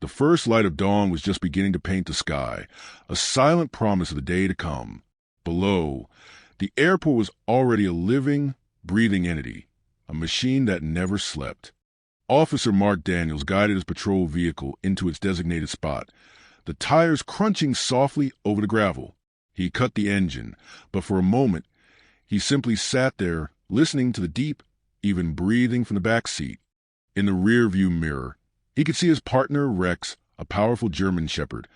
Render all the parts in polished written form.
The first light of dawn was just beginning to paint the sky, a silent promise of the day to come. Below, the airport was already a living, breathing entity, a machine that never slept. Officer Mark Daniels guided his patrol vehicle into its designated spot, the tires crunching softly over the gravel. He cut the engine, but for a moment, he simply sat there, listening to the deep, even breathing from the back seat. In the rear-view mirror, he could see his partner, Rex, a powerful German shepherd,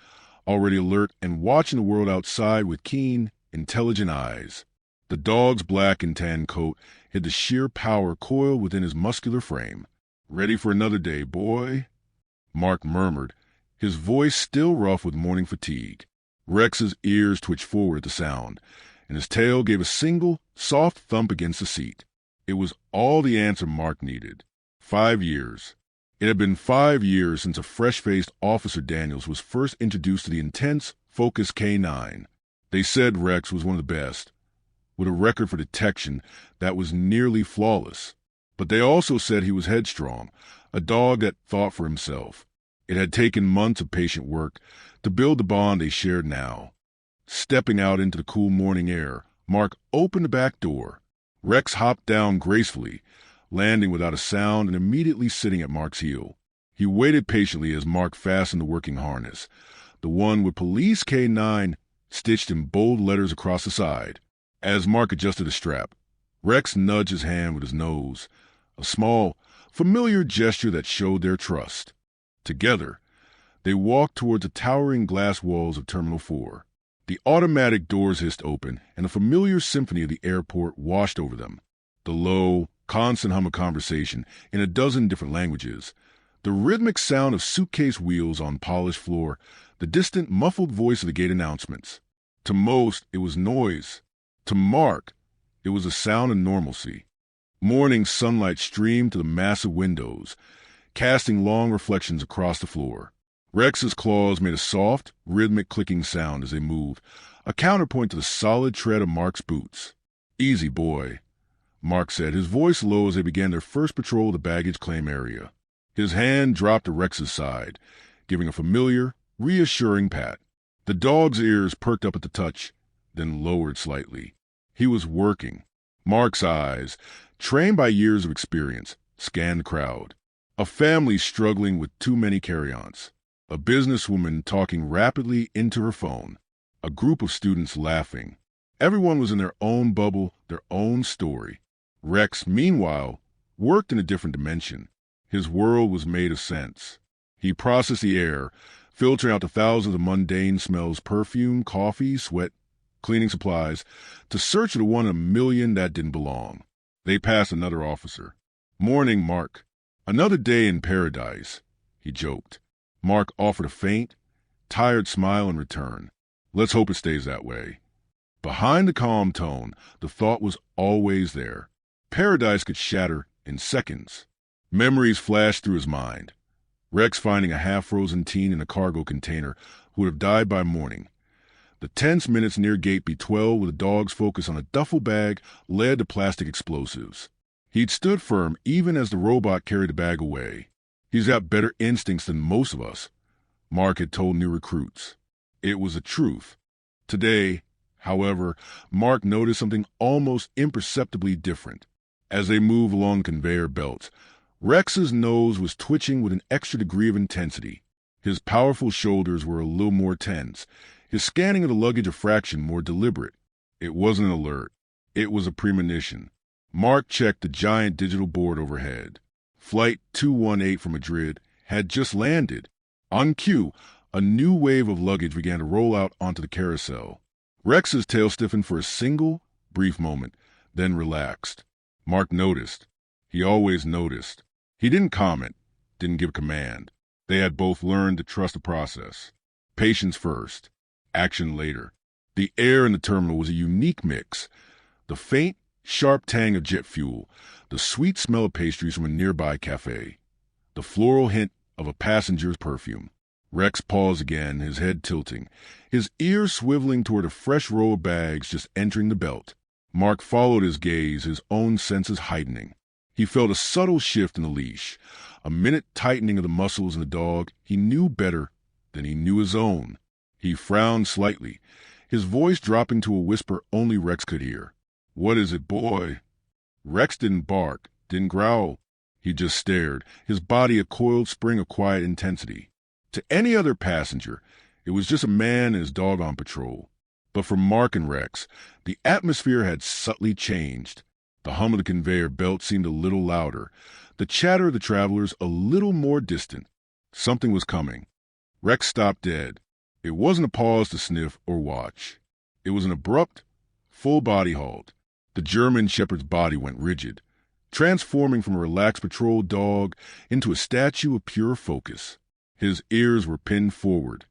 already alert and watching the world outside with keen, intelligent eyes. The dog's black and tan coat hid the sheer power coiled within his muscular frame. "Ready for another day, boy?" Mark murmured, his voice still rough with morning fatigue. Rex's ears twitched forward at the sound, and his tail gave a single, soft thump against the seat. It was all the answer Mark needed. 5 years. It had been 5 years since a fresh-faced Officer Daniels was first introduced to the intense, focused K9. They said Rex was one of the best, with a record for detection that was nearly flawless. But they also said he was headstrong, a dog that thought for himself. It had taken months of patient work to build the bond they shared now. Stepping out into the cool morning air, Mark opened the back door. Rex hopped down gracefully, landing without a sound and immediately sitting at Mark's heel. He waited patiently as Mark fastened the working harness, the one with Police K9 stitched in bold letters across the side. As Mark adjusted the strap, Rex nudged his hand with his nose, a small, familiar gesture that showed their trust. Together, they walked towards the towering glass walls of Terminal 4. The automatic doors hissed open, and a familiar symphony of the airport washed over them. The low, constant hum of conversation in a dozen different languages, the rhythmic sound of suitcase wheels on polished floor, the distant, muffled voice of the gate announcements. To most, it was noise. To Mark, it was a sound of normalcy. Morning sunlight streamed to the massive windows, casting long reflections across the floor. Rex's claws made a soft, rhythmic clicking sound as they moved, a counterpoint to the solid tread of Mark's boots. "Easy, boy," Mark said, his voice low as they began their first patrol of the baggage claim area. His hand dropped to Rex's side, giving a familiar, reassuring pat. The dog's ears perked up at the touch, then lowered slightly. He was working. Mark's eyes, trained by years of experience, scanned the crowd. A family struggling with too many carry-ons. A businesswoman talking rapidly into her phone. A group of students laughing. Everyone was in their own bubble, their own story. Rex, meanwhile, worked in a different dimension. His world was made of sense. He processed the air, filtering out the thousands of mundane smells, perfume, coffee, sweat, cleaning supplies, to search for the one in a million that didn't belong. They passed another officer. "Morning, Mark. Another day in paradise," he joked. Mark offered a faint, tired smile in return. "Let's hope it stays that way." Behind the calm tone, the thought was always there. Paradise could shatter in seconds. Memories flashed through his mind. Rex finding a half-frozen teen in a cargo container who would have died by morning. The tense minutes near Gate B12 with the dog's focus on a duffel bag led to plastic explosives. He'd stood firm even as the robot carried the bag away. "He's got better instincts than most of us," Mark had told new recruits. It was the truth. Today, however, Mark noticed something almost imperceptibly different. As they moved along conveyor belts, Rex's nose was twitching with an extra degree of intensity. His powerful shoulders were a little more tense, his scanning of the luggage a fraction more deliberate. It wasn't an alert. It was a premonition. Mark checked the giant digital board overhead. Flight 218 from Madrid had just landed. On cue, a new wave of luggage began to roll out onto the carousel. Rex's tail stiffened for a single, brief moment, then relaxed. Mark noticed. He always noticed. He didn't comment, didn't give command. They had both learned to trust the process. Patience first, action later. The air in the terminal was a unique mix. The faint, sharp tang of jet fuel, the sweet smell of pastries from a nearby cafe, the floral hint of a passenger's perfume. Rex paused again, his head tilting, his ears swiveling toward a fresh row of bags just entering the belt. Mark followed his gaze, his own senses heightening. He felt a subtle shift in the leash, A minute tightening of the muscles in the dog he knew better than he knew his own. He frowned slightly, his voice dropping to a whisper only Rex could hear. "What is it, boy?" Rex didn't bark, didn't growl. He just stared, his body a coiled spring of quiet intensity. To any other passenger, it was just a man and his dog on patrol. But for Mark and Rex, the atmosphere had subtly changed. The hum of the conveyor belt seemed a little louder, the chatter of the travelers a little more distant. Something was coming. Rex stopped dead. It wasn't a pause to sniff or watch. It was an abrupt, full-body halt. The German shepherd's body went rigid, transforming from a relaxed patrol dog into a statue of pure focus. His ears were pinned forward,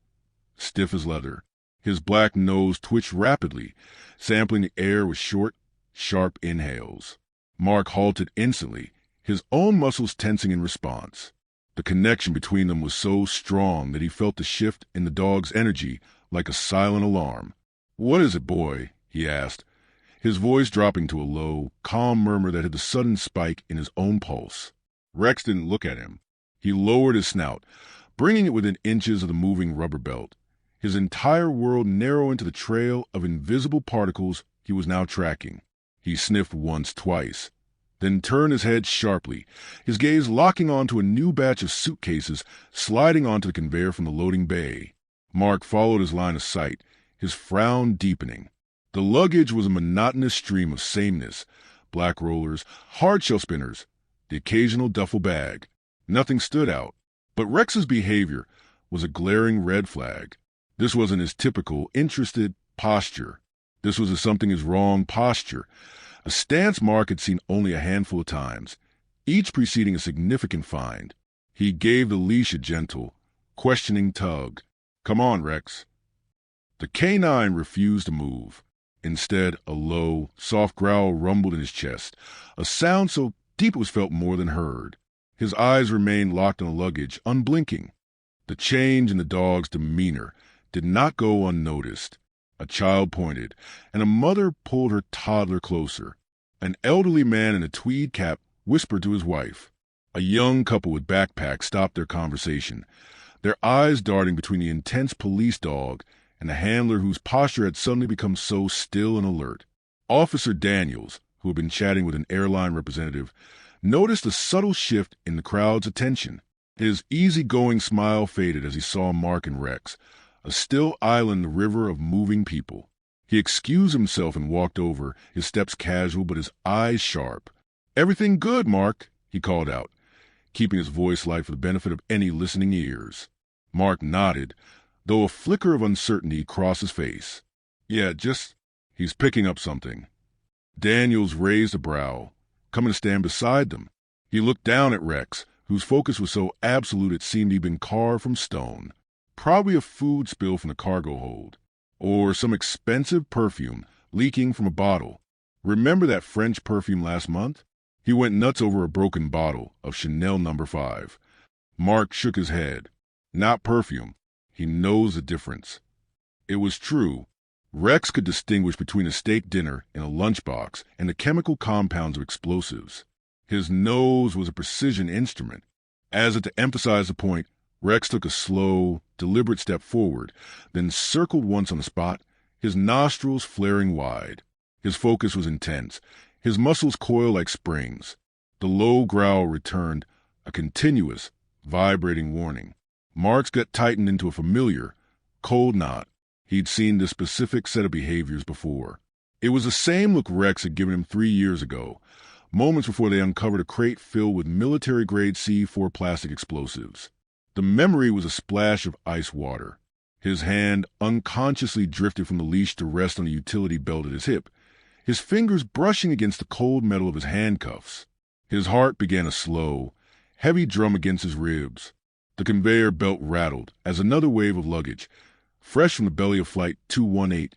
stiff as leather. His black nose twitched rapidly, sampling the air with short, sharp inhales. Mark halted instantly, his own muscles tensing in response. The connection between them was so strong that he felt the shift in the dog's energy like a silent alarm. "What is it, boy?" he asked, his voice dropping to a low, calm murmur that had the sudden spike in his own pulse. Rex didn't look at him. He lowered his snout, bringing it within inches of the moving rubber belt. His entire world narrowed into the trail of invisible particles he was now tracking. He sniffed once, twice, then turned his head sharply, his gaze locking onto a new batch of suitcases sliding onto the conveyor from the loading bay. Mark followed his line of sight, his frown deepening. The luggage was a monotonous stream of sameness: black rollers, hard shell spinners, the occasional duffel bag. Nothing stood out, but Rex's behavior was a glaring red flag. This wasn't his typical, interested posture. This was something his wrong posture, a stance Mark had seen only a handful of times, each preceding a significant find. He gave the leash a gentle, questioning tug. "Come on, Rex." The canine refused to move. Instead, a low, soft growl rumbled in his chest, a sound so deep it was felt more than heard. His eyes remained locked on the luggage, unblinking. The change in the dog's demeanor did not go unnoticed. A child pointed, and a mother pulled her toddler closer. An elderly man in a tweed cap whispered to his wife. A young couple with backpacks stopped their conversation, their eyes darting between the intense police dog and the handler whose posture had suddenly become so still and alert. Officer Daniels, who had been chatting with an airline representative, noticed a subtle shift in the crowd's attention. His easygoing smile faded as he saw Mark and Rex, a still island in the river of moving people. He excused himself and walked over, his steps casual but his eyes sharp. "Everything good, Mark?" he called out, keeping his voice light for the benefit of any listening ears. Mark nodded, though a flicker of uncertainty crossed his face. "Yeah, he's picking up something." Daniels raised a brow, coming to stand beside them. He looked down at Rex, whose focus was so absolute it seemed he'd been carved from stone. Probably a food spill from the cargo hold, or some expensive perfume leaking from a bottle. Remember that French perfume last month? He went nuts over a broken bottle of Chanel No. 5. Mark shook his head. Not perfume. He knows the difference. It was true. Rex could distinguish between a steak dinner in a lunchbox and the chemical compounds of explosives. His nose was a precision instrument. As if to emphasize the point, Rex took a slow, deliberate step forward, then circled once on the spot, his nostrils flaring wide. His focus was intense, his muscles coiled like springs. The low growl returned, a continuous, vibrating warning. Mark's gut tightened into a familiar, cold knot. He'd seen this specific set of behaviors before. It was the same look Rex had given him 3 years ago, moments before they uncovered a crate filled with military-grade C4 plastic explosives. The memory was a splash of ice water. His hand unconsciously drifted from the leash to rest on the utility belt at his hip, his fingers brushing against the cold metal of his handcuffs. His heart began a slow, heavy drum against his ribs. The conveyor belt rattled as another wave of luggage, fresh from the belly of Flight 218,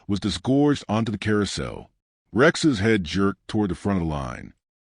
was disgorged onto the carousel. Rex's head jerked toward the front of the line.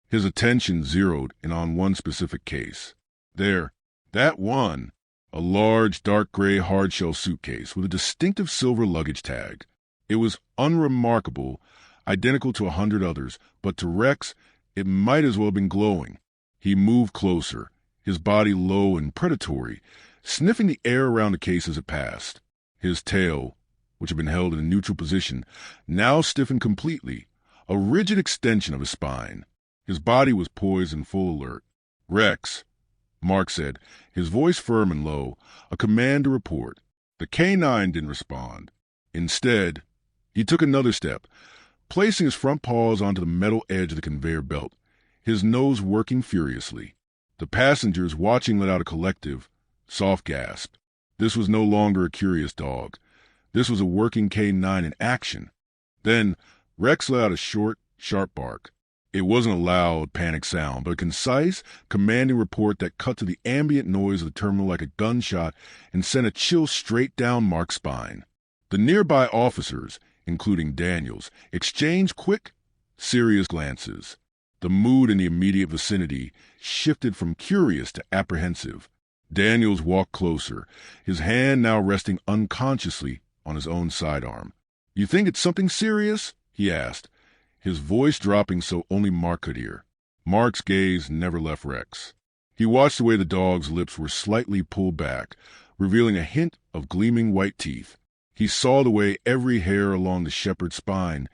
His attention zeroed in on one specific case. There, that one, a large, dark gray hard-shell suitcase with a distinctive silver luggage tag. It was unremarkable, identical to 100 others, but to Rex, it might as well have been glowing. He moved closer, his body low and predatory, sniffing the air around the case as it passed. His tail, which had been held in a neutral position, now stiffened completely, a rigid extension of his spine. His body was poised in full alert. "Rex," Mark said, his voice firm and low, a command to report. The K9 didn't respond. Instead, he took another step, placing his front paws onto the metal edge of the conveyor belt, his nose working furiously. The passengers watching let out a collective, soft gasp. This was no longer a curious dog. This was a working K9 in action. Then Rex let out a short, sharp bark. It wasn't a loud, panicked sound, but a concise, commanding report that cut to the ambient noise of the terminal like a gunshot and sent a chill straight down Mark's spine. The nearby officers, including Daniels, exchanged quick, serious glances. The mood in the immediate vicinity shifted from curious to apprehensive. Daniels walked closer, his hand now resting unconsciously on his own sidearm. "You think it's something serious?" he asked, his voice dropping so only Mark could hear. Mark's gaze never left Rex. He watched the way the dog's lips were slightly pulled back, revealing a hint of gleaming white teeth. He saw the way every hair along the shepherd's spine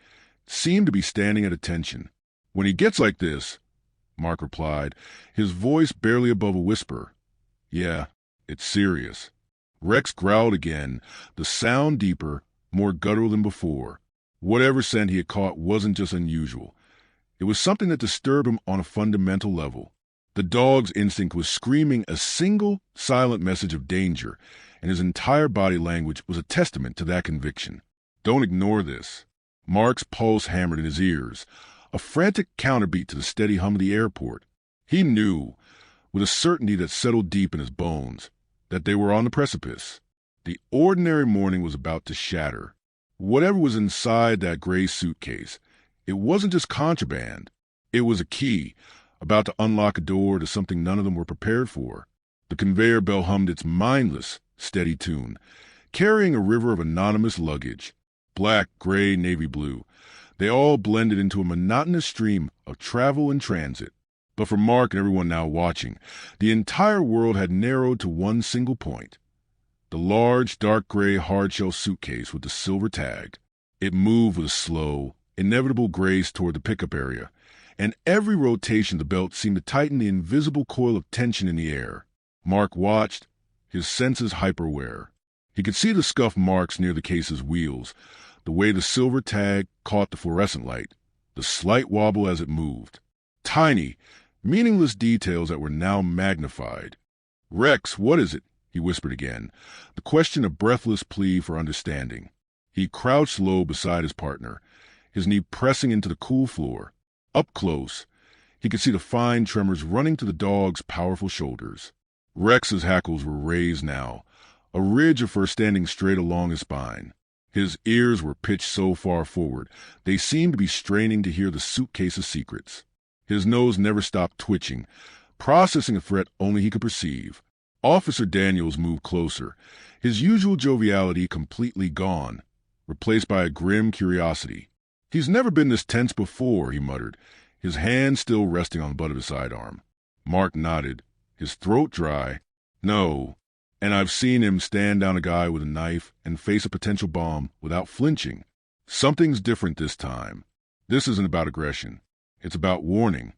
seemed to be standing at attention. "When he gets like this," Mark replied, his voice barely above a whisper, "yeah, it's serious." Rex growled again, the sound deeper, more guttural than before. Whatever scent he had caught wasn't just unusual. It was something that disturbed him on a fundamental level. The dog's instinct was screaming a single, silent message of danger, and his entire body language was a testament to that conviction. "Don't ignore this." Mark's pulse hammered in his ears, a frantic counterbeat to the steady hum of the airport. He knew, with a certainty that settled deep in his bones, that they were on the precipice. The ordinary morning was about to shatter. Whatever was inside that gray suitcase, it wasn't just contraband. It was a key, about to unlock a door to something none of them were prepared for. The conveyor belt hummed its mindless, steady tune, carrying a river of anonymous luggage. Black, gray, navy blue. They all blended into a monotonous stream of travel and transit. But for Mark and everyone now watching, the entire world had narrowed to one single point. The large, dark gray hardshell suitcase with the silver tag. It moved with a slow, inevitable grace toward the pickup area, and every rotation of the belt seemed to tighten the invisible coil of tension in the air. Mark watched, his senses hyper-aware. He could see the scuff marks near the case's wheels, the way the silver tag caught the fluorescent light, the slight wobble as it moved. Tiny, meaningless details that were now magnified. "Rex, what is it?" he whispered again, the question a breathless plea for understanding. He crouched low beside his partner, his knee pressing into the cool floor. Up close, he could see the fine tremors running to the dog's powerful shoulders. Rex's hackles were raised now, a ridge of fur standing straight along his spine. His ears were pitched so far forward, they seemed to be straining to hear the suitcase's secrets. His nose never stopped twitching, processing a threat only he could perceive. Officer Daniels moved closer, his usual joviality completely gone, replaced by a grim curiosity. "He's never been this tense before," he muttered, his hand still resting on the butt of his sidearm. Mark nodded, his throat dry. "No, and I've seen him stand down a guy with a knife and face a potential bomb without flinching. Something's different this time. This isn't about aggression. It's about warning."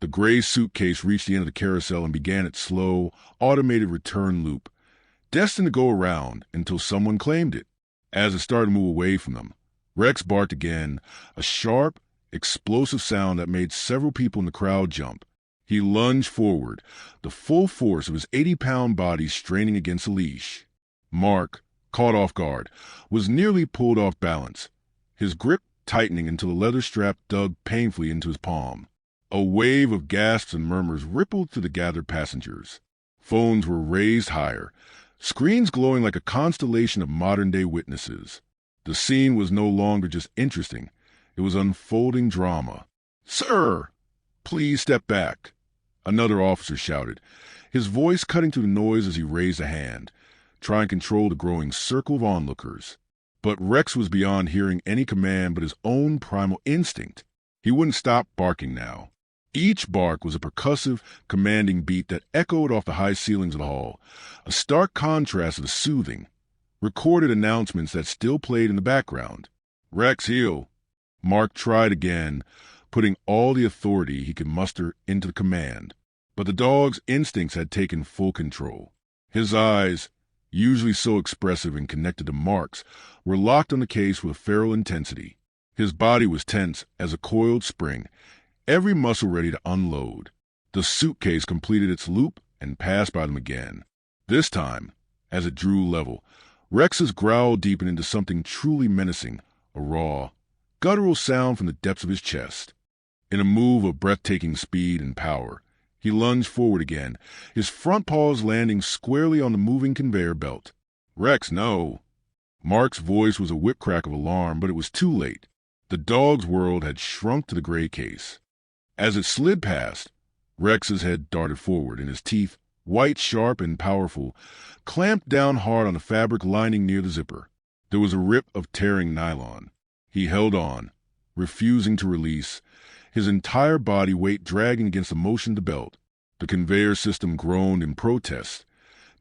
The gray suitcase reached the end of the carousel and began its slow, automated return loop, destined to go around until someone claimed it. As it started to move away from them, Rex barked again, a sharp, explosive sound that made several people in the crowd jump. He lunged forward, the full force of his 80-pound body straining against a leash. Mark, caught off guard, was nearly pulled off balance, his grip tightening until the leather strap dug painfully into his palm. A wave of gasps and murmurs rippled through the gathered passengers. Phones were raised higher, screens glowing like a constellation of modern-day witnesses. The scene was no longer just interesting. It was unfolding drama. "Sir, please step back," another officer shouted, his voice cutting through the noise as he raised a hand, trying to control the growing circle of onlookers. But Rex was beyond hearing any command but his own primal instinct. He wouldn't stop barking now. Each bark was a percussive, commanding beat that echoed off the high ceilings of the hall, a stark contrast to the soothing, recorded announcements that still played in the background. "Rex, heel." Mark tried again, putting all the authority he could muster into the command. But the dog's instincts had taken full control. His eyes, usually so expressive and connected to Mark's, were locked on the case with feral intensity. His body was tense as a coiled spring, every muscle ready to unload. The suitcase completed its loop and passed by them again. This time, as it drew level, Rex's growl deepened into something truly menacing, a raw, guttural sound from the depths of his chest. In a move of breathtaking speed and power, he lunged forward again, his front paws landing squarely on the moving conveyor belt. "Rex, no." Mark's voice was a whip crack of alarm, but it was too late. The dog's world had shrunk to the gray case. As it slid past, Rex's head darted forward, and his teeth, white, sharp, and powerful, clamped down hard on the fabric lining near the zipper. There was a rip of tearing nylon. He held on, refusing to release, his entire body weight dragging against the motion of the belt. The conveyor system groaned in protest,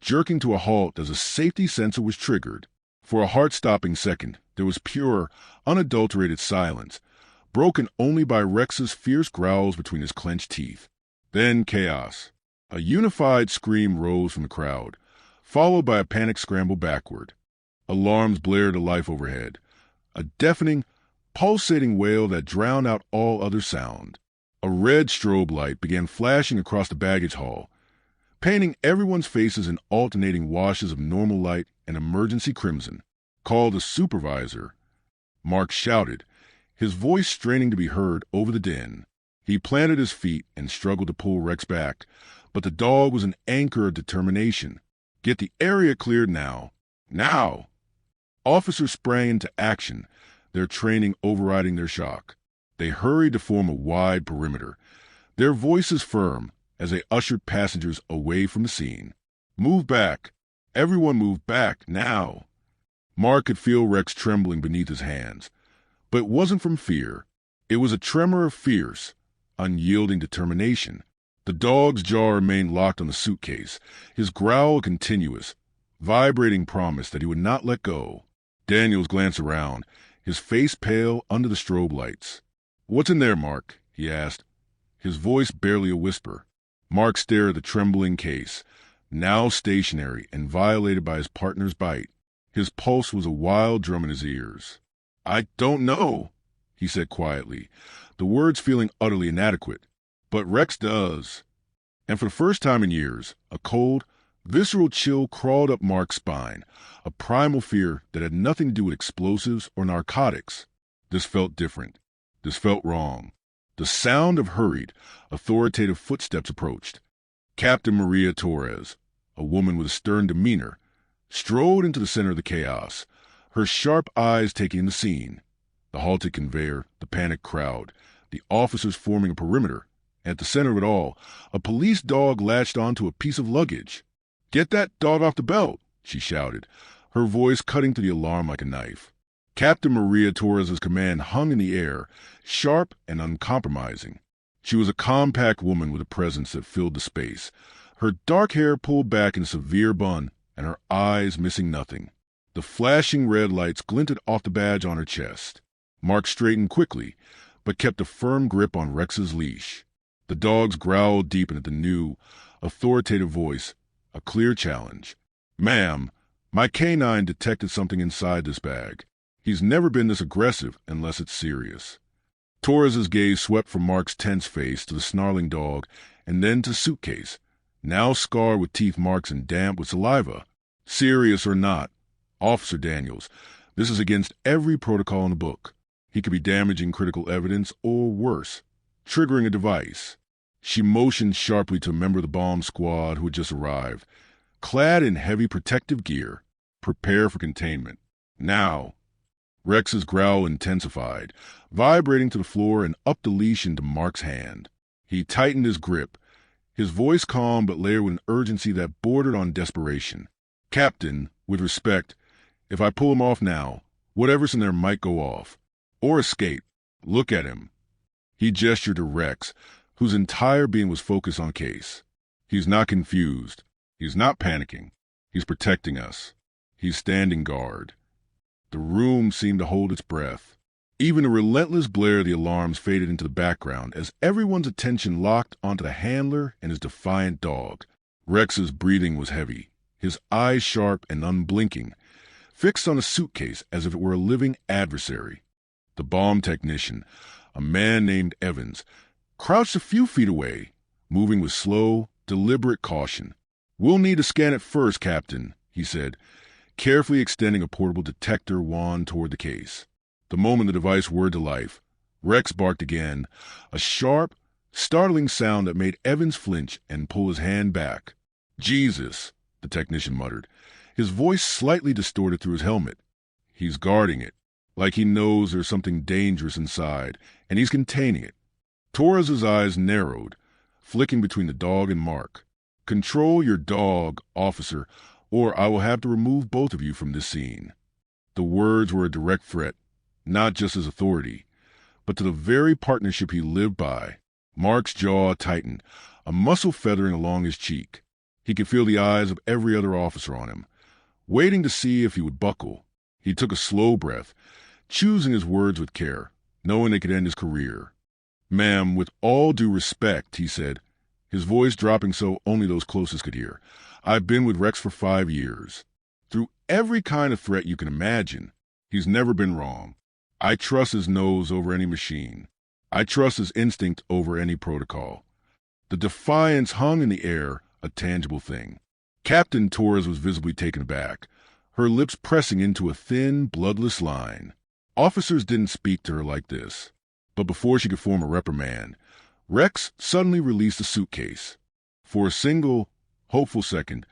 jerking to a halt as a safety sensor was triggered. For a heart-stopping second, there was pure, unadulterated silence, broken only by Rex's fierce growls between his clenched teeth. Then chaos. A unified scream rose from the crowd, followed by a panicked scramble backward. Alarms blared to life overhead, a deafening, pulsating wail that drowned out all other sound. A red strobe light began flashing across the baggage hall, painting everyone's faces in alternating washes of normal light and emergency crimson. "Call the supervisor," Mark shouted, his voice straining to be heard over the din. He planted his feet and struggled to pull Rex back, but the dog was an anchor of determination. "Get the area cleared now. Now!" Officers sprang into action, their training overriding their shock. They hurried to form a wide perimeter, their voices firm as they ushered passengers away from the scene. "Move back. Everyone move back, now." Mark could feel Rex trembling beneath his hands. But it wasn't from fear. It was a tremor of fierce, unyielding determination. The dog's jaw remained locked on the suitcase, his growl continuous, vibrating promise that he would not let go. Daniels glanced around, his face pale under the strobe lights. "What's in there, Mark?" he asked, his voice barely a whisper. Mark stared at the trembling case, now stationary and violated by his partner's bite. His pulse was a wild drum in his ears. "I don't know," he said quietly, the words feeling utterly inadequate. "But Rex does." And for the first time in years, a cold, visceral chill crawled up Mark's spine, a primal fear that had nothing to do with explosives or narcotics. This felt different. This felt wrong. The sound of hurried, authoritative footsteps approached. Captain Maria Torres, a woman with a stern demeanor, strode into the center of the chaos, her sharp eyes taking in the scene. The halted conveyor, the panicked crowd, the officers forming a perimeter. At the center of it all, a police dog latched onto a piece of luggage. "Get that dog off the belt," she shouted, her voice cutting to the alarm like a knife. Captain Maria Torres's command hung in the air, sharp and uncompromising. She was a compact woman with a presence that filled the space, her dark hair pulled back in a severe bun and her eyes missing nothing. The flashing red lights glinted off the badge on her chest. Mark straightened quickly, but kept a firm grip on Rex's leash. The dog's growl deepened at the new, authoritative voice, a clear challenge. "Ma'am, my canine detected something inside this bag. He's never been this aggressive unless it's serious." Torres's gaze swept from Mark's tense face to the snarling dog and then to Suitcase, now scarred with teeth marks and damp with saliva. "Serious or not, Officer Daniels, this is against every protocol in the book. He could be damaging critical evidence or worse, triggering a device." She motioned sharply to a member of the bomb squad who had just arrived, clad in heavy protective gear. "Prepare for containment. Now." Rex's growl intensified, vibrating to the floor and up the leash into Mark's hand. He tightened his grip, his voice calm but layered with an urgency that bordered on desperation. "Captain, with respect, if I pull him off now, whatever's in there might go off. Or escape. Look at him." He gestured to Rex, whose entire being was focused on Case. He's not confused. He's not panicking. He's protecting us. He's standing guard. The room seemed to hold its breath. Even the relentless blare of the alarms faded into the background as everyone's attention locked onto the handler and his defiant dog. Rex's breathing was heavy, his eyes sharp and unblinking, fixed on a suitcase as if it were a living adversary. The bomb technician, a man named Evans, crouched a few feet away, moving with slow, deliberate caution. "We'll need to scan it first, Captain," he said, carefully extending a portable detector wand toward the case. The moment the device whirred to life, Rex barked again, a sharp, startling sound that made Evans flinch and pull his hand back. "Jesus," the technician muttered, his voice slightly distorted through his helmet. "He's guarding it, like he knows there's something dangerous inside, and he's containing it." Torres's eyes narrowed, flicking between the dog and Mark. "Control your dog, officer, or I will have to remove both of you from this scene." The words were a direct threat, not just his authority, but to the very partnership he lived by. Mark's jaw tightened, a muscle feathering along his cheek. He could feel the eyes of every other officer on him, waiting to see if he would buckle. He took a slow breath, choosing his words with care, knowing they could end his career. "Ma'am, with all due respect," he said, his voice dropping so only those closest could hear, "I've been with Rex for 5 years. Through every kind of threat you can imagine, he's never been wrong. I trust his nose over any machine. I trust his instinct over any protocol." The defiance hung in the air, a tangible thing. Captain Torres was visibly taken aback, her lips pressing into a thin, bloodless line. Officers didn't speak to her like this. But before she could form a reprimand, Rex suddenly released the suitcase. For a single, hopeful second,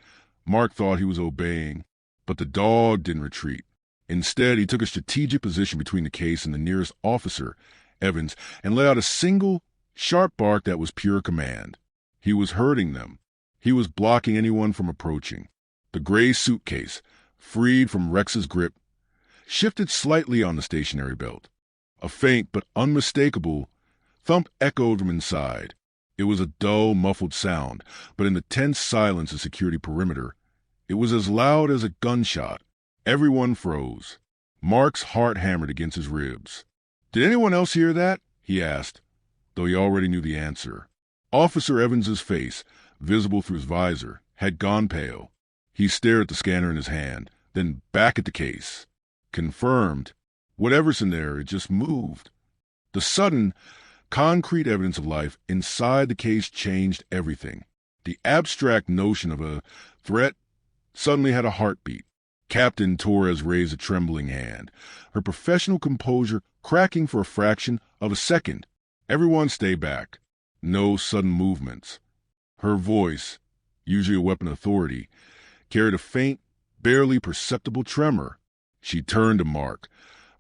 Mark thought he was obeying, but the dog didn't retreat. Instead, he took a strategic position between the case and the nearest officer, Evans, and let out a single, sharp bark that was pure command. He was hurting them. He was blocking anyone from approaching. The gray suitcase, freed from Rex's grip, shifted slightly on the stationary belt. A faint but unmistakable thump echoed from inside. It was a dull, muffled sound, but in the tense silence of the security perimeter, it was as loud as a gunshot. Everyone froze. Mark's heart hammered against his ribs. "Did anyone else hear that?" he asked, though he already knew the answer. Officer Evans's face, visible through his visor, had gone pale. He stared at the scanner in his hand, then back at the case. Confirmed. Whatever's in there, it just moved. The sudden, concrete evidence of life inside the case changed everything. The abstract notion of a threat suddenly had a heartbeat. Captain Torres raised a trembling hand, her professional composure cracking for a fraction of a second. "Everyone stay back. No sudden movements." Her voice, usually a weapon of authority, carried a faint, barely perceptible tremor. She turned to Mark,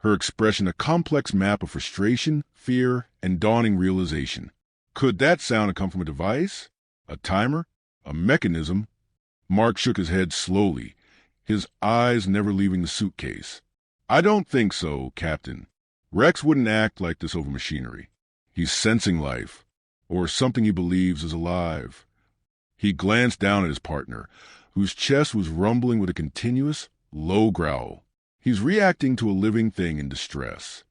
her expression a complex map of frustration, fear, and dawning realization. Could that sound have come from a device? A timer? A mechanism? Mark shook his head slowly, his eyes never leaving the suitcase. "I don't think so, Captain. Rex wouldn't act like this over machinery. He's sensing life, or something he believes is alive." He glanced down at his partner, whose chest was rumbling with a continuous, low growl. "He's reacting to a living thing in distress."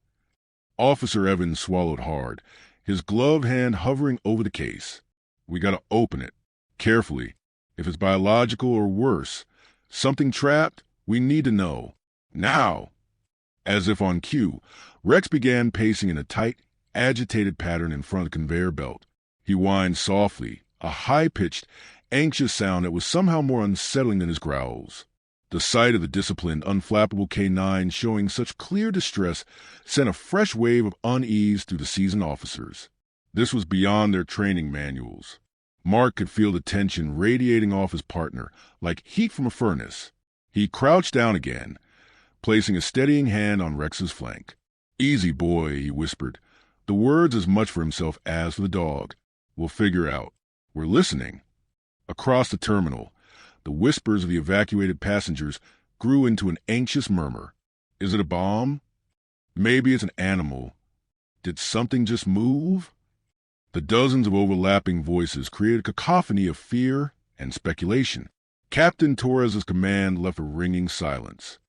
Officer Evans swallowed hard, his gloved hand hovering over the case. "We gotta open it. Carefully. If it's biological or worse, something trapped, we need to know. Now!" As if on cue, Rex began pacing in a tight, agitated pattern in front of the conveyor belt. He whined softly, a high-pitched, anxious sound that was somehow more unsettling than his growls. The sight of the disciplined, unflappable K9 showing such clear distress sent a fresh wave of unease through the seasoned officers. This was beyond their training manuals. Mark could feel the tension radiating off his partner, like heat from a furnace. He crouched down again, placing a steadying hand on Rex's flank. "Easy, boy," he whispered, the words as much for himself as for the dog. "We'll figure out. We're listening." Across the terminal, the whispers of the evacuated passengers grew into an anxious murmur. Is it a bomb? Maybe it's an animal. Did something just move? The dozens of overlapping voices created a cacophony of fear and speculation. Captain Torres's command left a ringing silence.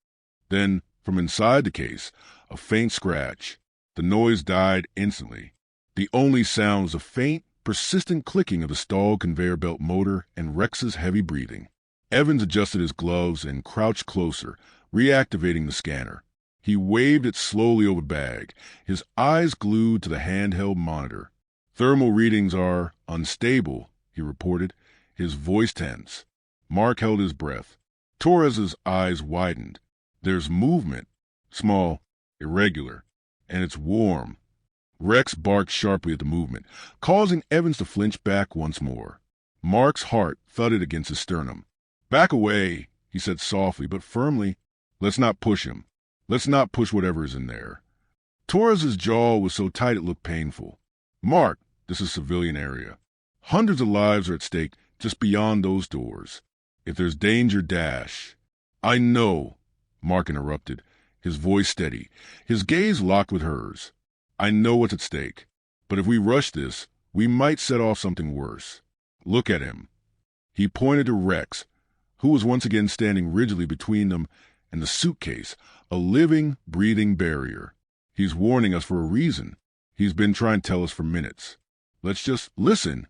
Then, from inside the case, a faint scratch. The noise died instantly. The only sound was a faint, persistent clicking of the stalled conveyor belt motor and Rex's heavy breathing. Evans adjusted his gloves and crouched closer, reactivating the scanner. He waved it slowly over the bag, his eyes glued to the handheld monitor. Thermal readings are unstable, he reported, his voice tense. Mark held his breath. Torres's eyes widened. There's movement, small, irregular, and it's warm. Rex barked sharply at the movement, causing Evans to flinch back once more. Mark's heart thudded against his sternum. "Back away," he said softly but firmly. "Let's not push him. Let's not push whatever is in there." Torres's jaw was so tight it looked painful. "Mark, this is civilian area. Hundreds of lives are at stake just beyond those doors. If there's danger, dash." "I know," Mark interrupted, his voice steady, his gaze locked with hers. "I know what's at stake. But if we rush this, we might set off something worse. Look at him." He pointed to Rex, who was once again standing rigidly between them and the suitcase, a living, breathing barrier. "He's warning us for a reason. He's been trying to tell us for minutes. Let's just listen."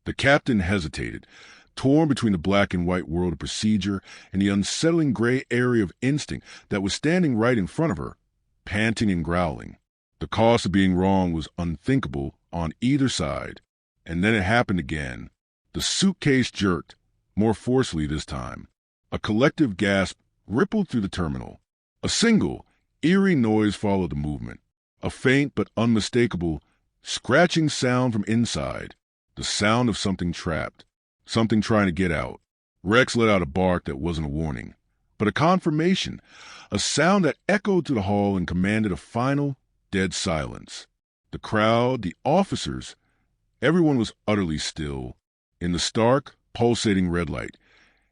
The captain hesitated, torn between the black and white world of procedure and the unsettling gray area of instinct that was standing right in front of her, panting and growling. The cost of being wrong was unthinkable on either side. And then it happened again. The suitcase jerked, more forcefully this time. A collective gasp rippled through the terminal. A single, eerie noise followed the movement. A faint but unmistakable, scratching sound from inside. The sound of something trapped. Something trying to get out. Rex let out a bark that wasn't a warning, but a confirmation, a sound that echoed through the hall and commanded a final, dead silence. The crowd, the officers, everyone was utterly still. In the stark, pulsating red light,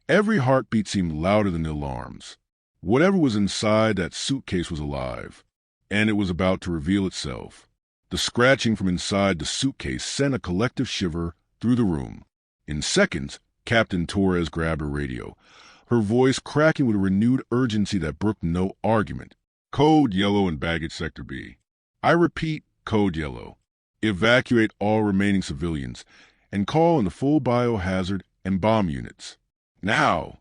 every heartbeat seemed louder than the alarms. Whatever was inside that suitcase was alive, and it was about to reveal itself. The scratching from inside the suitcase sent a collective shiver through the room. In seconds, Captain Torres grabbed her radio, her voice cracking with a renewed urgency that brooked no argument. "Code Yellow in baggage sector B. I repeat, Code Yellow. Evacuate all remaining civilians and call in the full biohazard and bomb units. Now!"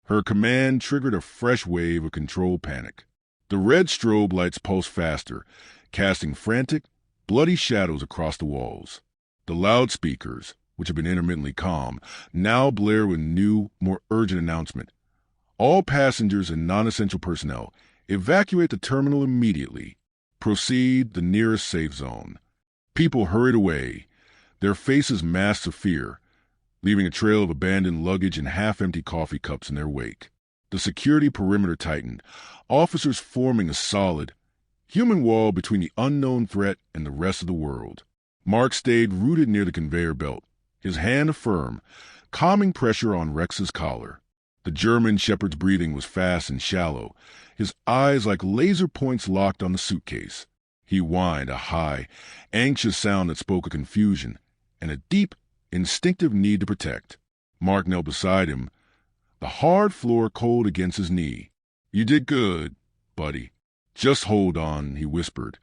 Her command triggered a fresh wave of controlled panic. The red strobe lights pulsed faster, casting frantic, bloody shadows across the walls. The loudspeakers, which had been intermittently calm, now blared with new, more urgent announcement. "All passengers and non-essential personnel, evacuate the terminal immediately. Proceed the nearest safe zone." People hurried away, their faces masks of fear, leaving a trail of abandoned luggage and half-empty coffee cups in their wake. The security perimeter tightened, officers forming a solid, human wall between the unknown threat and the rest of the world. Mark stayed rooted near the conveyor belt, his hand firm, calming pressure on Rex's collar. The German shepherd's breathing was fast and shallow, his eyes like laser points locked on the suitcase. He whined, a high, anxious sound that spoke of confusion and a deep, instinctive need to protect. Mark knelt beside him, the hard floor cold against his knee. "You did good, buddy. Just hold on," he whispered,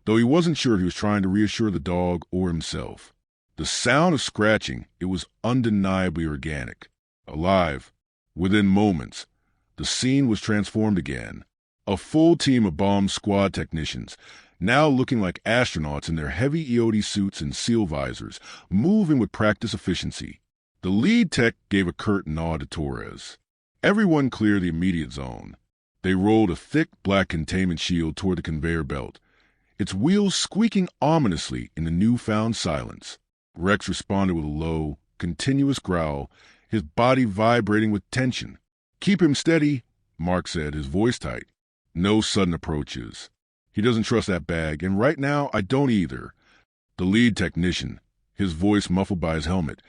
though he wasn't sure if he was trying to reassure the dog or himself. The sound of scratching, it was undeniably organic, alive. Within moments, the scene was transformed again. A full team of bomb squad technicians, now looking like astronauts in their heavy EOD suits and seal visors, moving with practiced efficiency. The lead tech gave a curt nod to Torres. Everyone cleared the immediate zone. They rolled a thick black containment shield toward the conveyor belt, its wheels squeaking ominously in the newfound silence. Rex responded with a low, continuous growl, his body vibrating with tension. "Keep him steady," Mark said, his voice tight. "No sudden approaches. He doesn't trust that bag, and right now I don't either." The lead technician, his voice muffled by his helmet,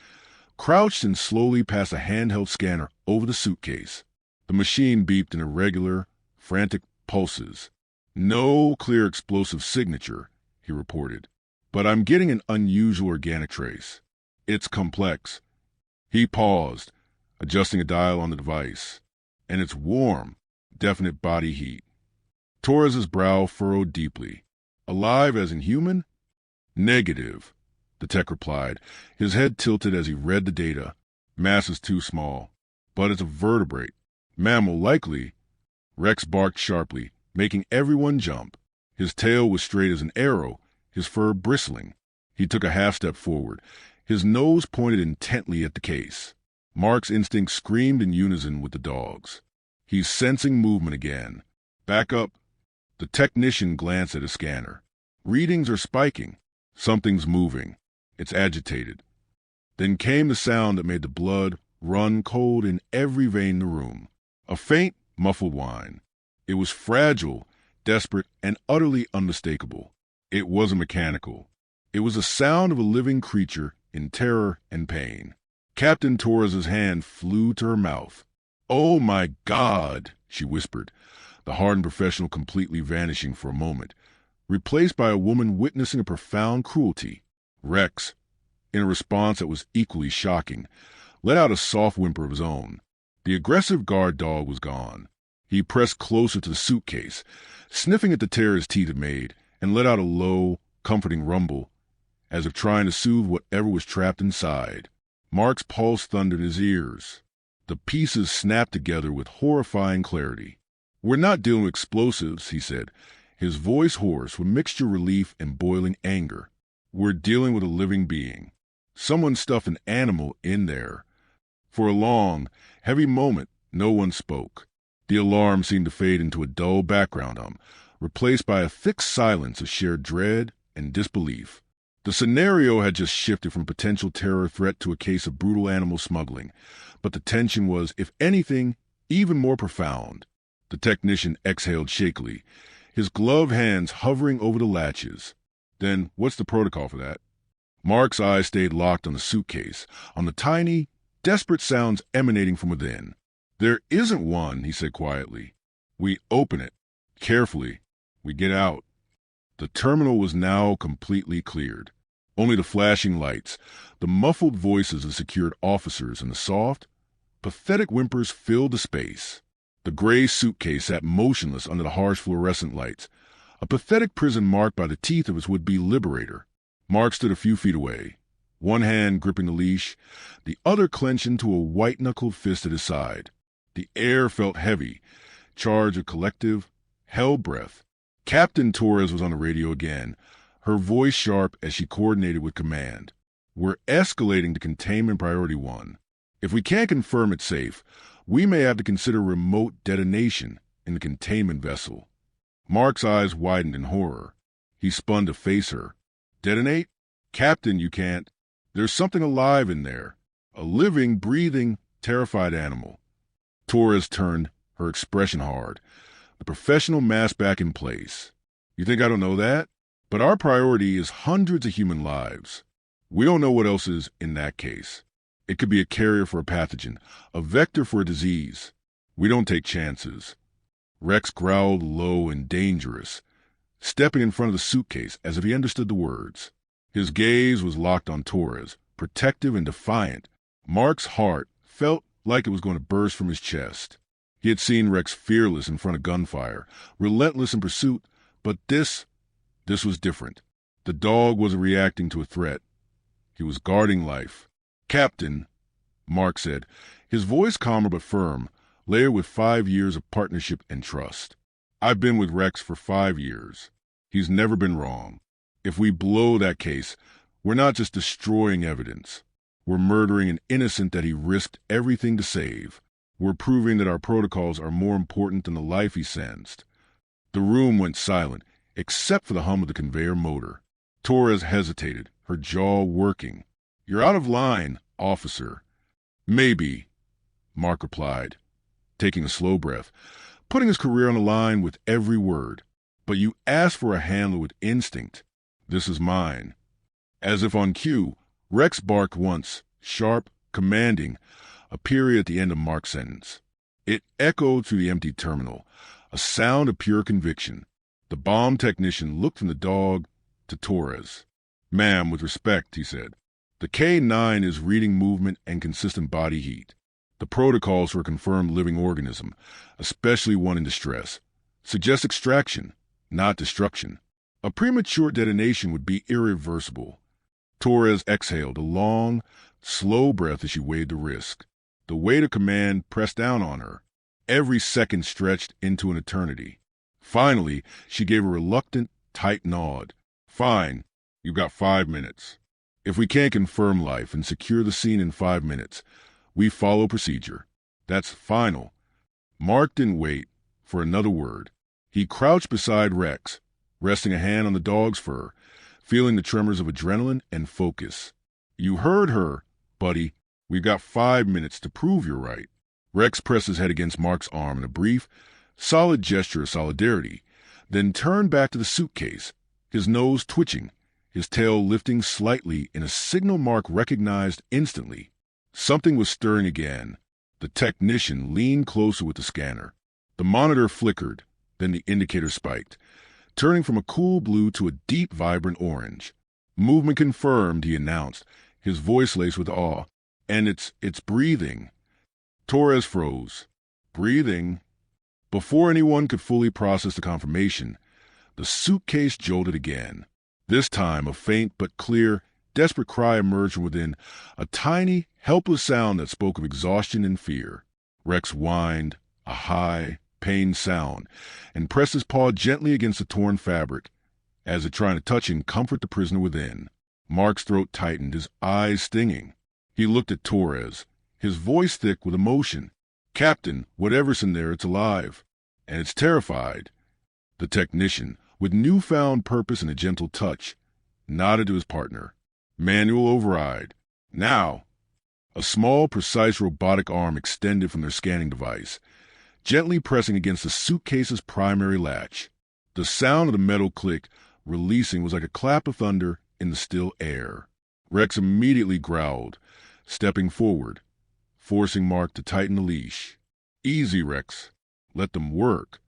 crouched and slowly passed a handheld scanner over the suitcase. The machine beeped in irregular, frantic pulses. "No clear explosive signature," he reported. but I'm getting an unusual organic trace. It's complex. He paused, adjusting a dial on the device. And it's warm, definite body heat. Torres's brow furrowed deeply. Alive as in human? Negative, the tech replied, his head tilted as he read the data. Mass is too small. But it's a vertebrate. Mammal, likely. Rex barked sharply, making everyone jump. His tail was straight as an arrow, his fur bristling. He took a half step forward, his nose pointed intently at the case. Mark's instincts screamed in unison with the dog's. He's sensing movement again. Back up. The technician glanced at his scanner. Readings are spiking. Something's moving. It's agitated. Then came the sound that made the blood run cold in every vein in the room. A faint, muffled whine. It was fragile, desperate, and utterly unmistakable. It wasn't mechanical. It was the sound of a living creature in terror and pain. Captain Torres's hand flew to her mouth. "Oh, my God," she whispered, the hardened professional completely vanishing for a moment, replaced by a woman witnessing a profound cruelty. Rex, in a response that was equally shocking, let out a soft whimper of his own. The aggressive guard dog was gone. He pressed closer to the suitcase, sniffing at the tear his teeth had made, and let out a low, comforting rumble, as if trying to soothe whatever was trapped inside. Mark's pulse thundered in his ears. The pieces snapped together with horrifying clarity. "We're not dealing with explosives," he said, his voice hoarse with mixture relief and boiling anger. "We're dealing with a living being. Someone stuffed an animal in there." For a long, heavy moment, no one spoke. The alarm seemed to fade into a dull background hum, replaced by a thick silence of shared dread and disbelief. The scenario had just shifted from potential terror threat to a case of brutal animal smuggling, but the tension was, if anything, even more profound. The technician exhaled shakily, his gloved hands hovering over the latches. "Then what's the protocol for that?" Mark's eyes stayed locked on the suitcase, on the tiny, desperate sounds emanating from within. "There isn't one," he said quietly. "We open it. Carefully. We get out." The terminal was now completely cleared. Only the flashing lights, the muffled voices of secured officers, and the soft, pathetic whimpers filled the space. The gray suitcase sat motionless under the harsh fluorescent lights, a pathetic prison marked by the teeth of its would-be liberator. Mark stood a few feet away, one hand gripping the leash, the other clenched into a white-knuckled fist at his side. The air felt heavy, charged with collective, hell breath. Captain Torres was on the radio again, her voice sharp as she coordinated with command. "We're escalating to containment priority 1. If we can't confirm it's safe, we may have to consider remote detonation in the containment vessel." Mark's eyes widened in horror. He spun to face her. "Detonate? Captain, you can't. There's something alive in there. A living, breathing, terrified animal." Torres turned, her expression hard, the professional mask back in place. "You think I don't know that? But our priority is hundreds of human lives. We don't know what else is in that case. It could be a carrier for a pathogen, a vector for a disease. We don't take chances." Rex growled low and dangerous, stepping in front of the suitcase as if he understood the words. His gaze was locked on Torres, protective and defiant. Mark's heart felt like it was going to burst from his chest. He had seen Rex fearless in front of gunfire, relentless in pursuit, but this was different. The dog wasn't reacting to a threat. He was guarding life. "Captain," Mark said, his voice calmer but firm, layered with 5 years of partnership and trust. "I've been with Rex for 5 years. He's never been wrong. If we blow that case, we're not just destroying evidence. We're murdering an innocent that he risked everything to save. We're proving that our protocols are more important than the life he sensed." The room went silent, except for the hum of the conveyor motor. Torres hesitated, her jaw working. "You're out of line, officer." "Maybe," Mark replied, taking a slow breath, putting his career on the line with every word. "But you asked for a handler with instinct. This is mine." As if on cue, Rex barked once, sharp, commanding, a period at the end of Mark's sentence. It echoed through the empty terminal, a sound of pure conviction. The bomb technician looked from the dog to Torres. Ma'am, with respect, he said. The K9 is reading movement and consistent body heat. The protocols for a confirmed living organism, especially one in distress, suggest extraction, not destruction. A premature detonation would be irreversible. Torres exhaled a long, slow breath as she weighed the risk. The weight of command pressed down on her. Every second stretched into an eternity. Finally, she gave a reluctant, tight nod. Fine, you've got 5 minutes. If we can't confirm life and secure the scene in 5 minutes, we follow procedure. That's final. Mark didn't wait for another word. He crouched beside Rex, resting a hand on the dog's fur, feeling the tremors of adrenaline and focus. You heard her, buddy. We've got 5 minutes to prove you're right. Rex pressed his head against Mark's arm in a brief, solid gesture of solidarity, then turned back to the suitcase, his nose twitching, his tail lifting slightly in a signal Mark recognized instantly. Something was stirring again. The technician leaned closer with the scanner. The monitor flickered, then the indicator spiked, turning from a cool blue to a deep, vibrant orange. Movement confirmed, he announced, his voice laced with awe. And it's breathing. Torres froze. Breathing. Before anyone could fully process the confirmation, the suitcase jolted again. This time, a faint but clear, desperate cry emerged from within, a tiny, helpless sound that spoke of exhaustion and fear. Rex whined, a high, pained sound, and pressed his paw gently against the torn fabric, as if trying to touch and comfort the prisoner within. Mark's throat tightened, his eyes stinging. He looked at Torres, his voice thick with emotion. Captain, whatever's in there, it's alive. And it's terrified. The technician, with newfound purpose and a gentle touch, nodded to his partner. Manual override. Now. A small, precise robotic arm extended from their scanning device, gently pressing against the suitcase's primary latch. The sound of the metal click, releasing, was like a clap of thunder in the still air. Rex immediately growled, stepping forward, forcing Mark to tighten the leash. Easy, Rex. Let them work.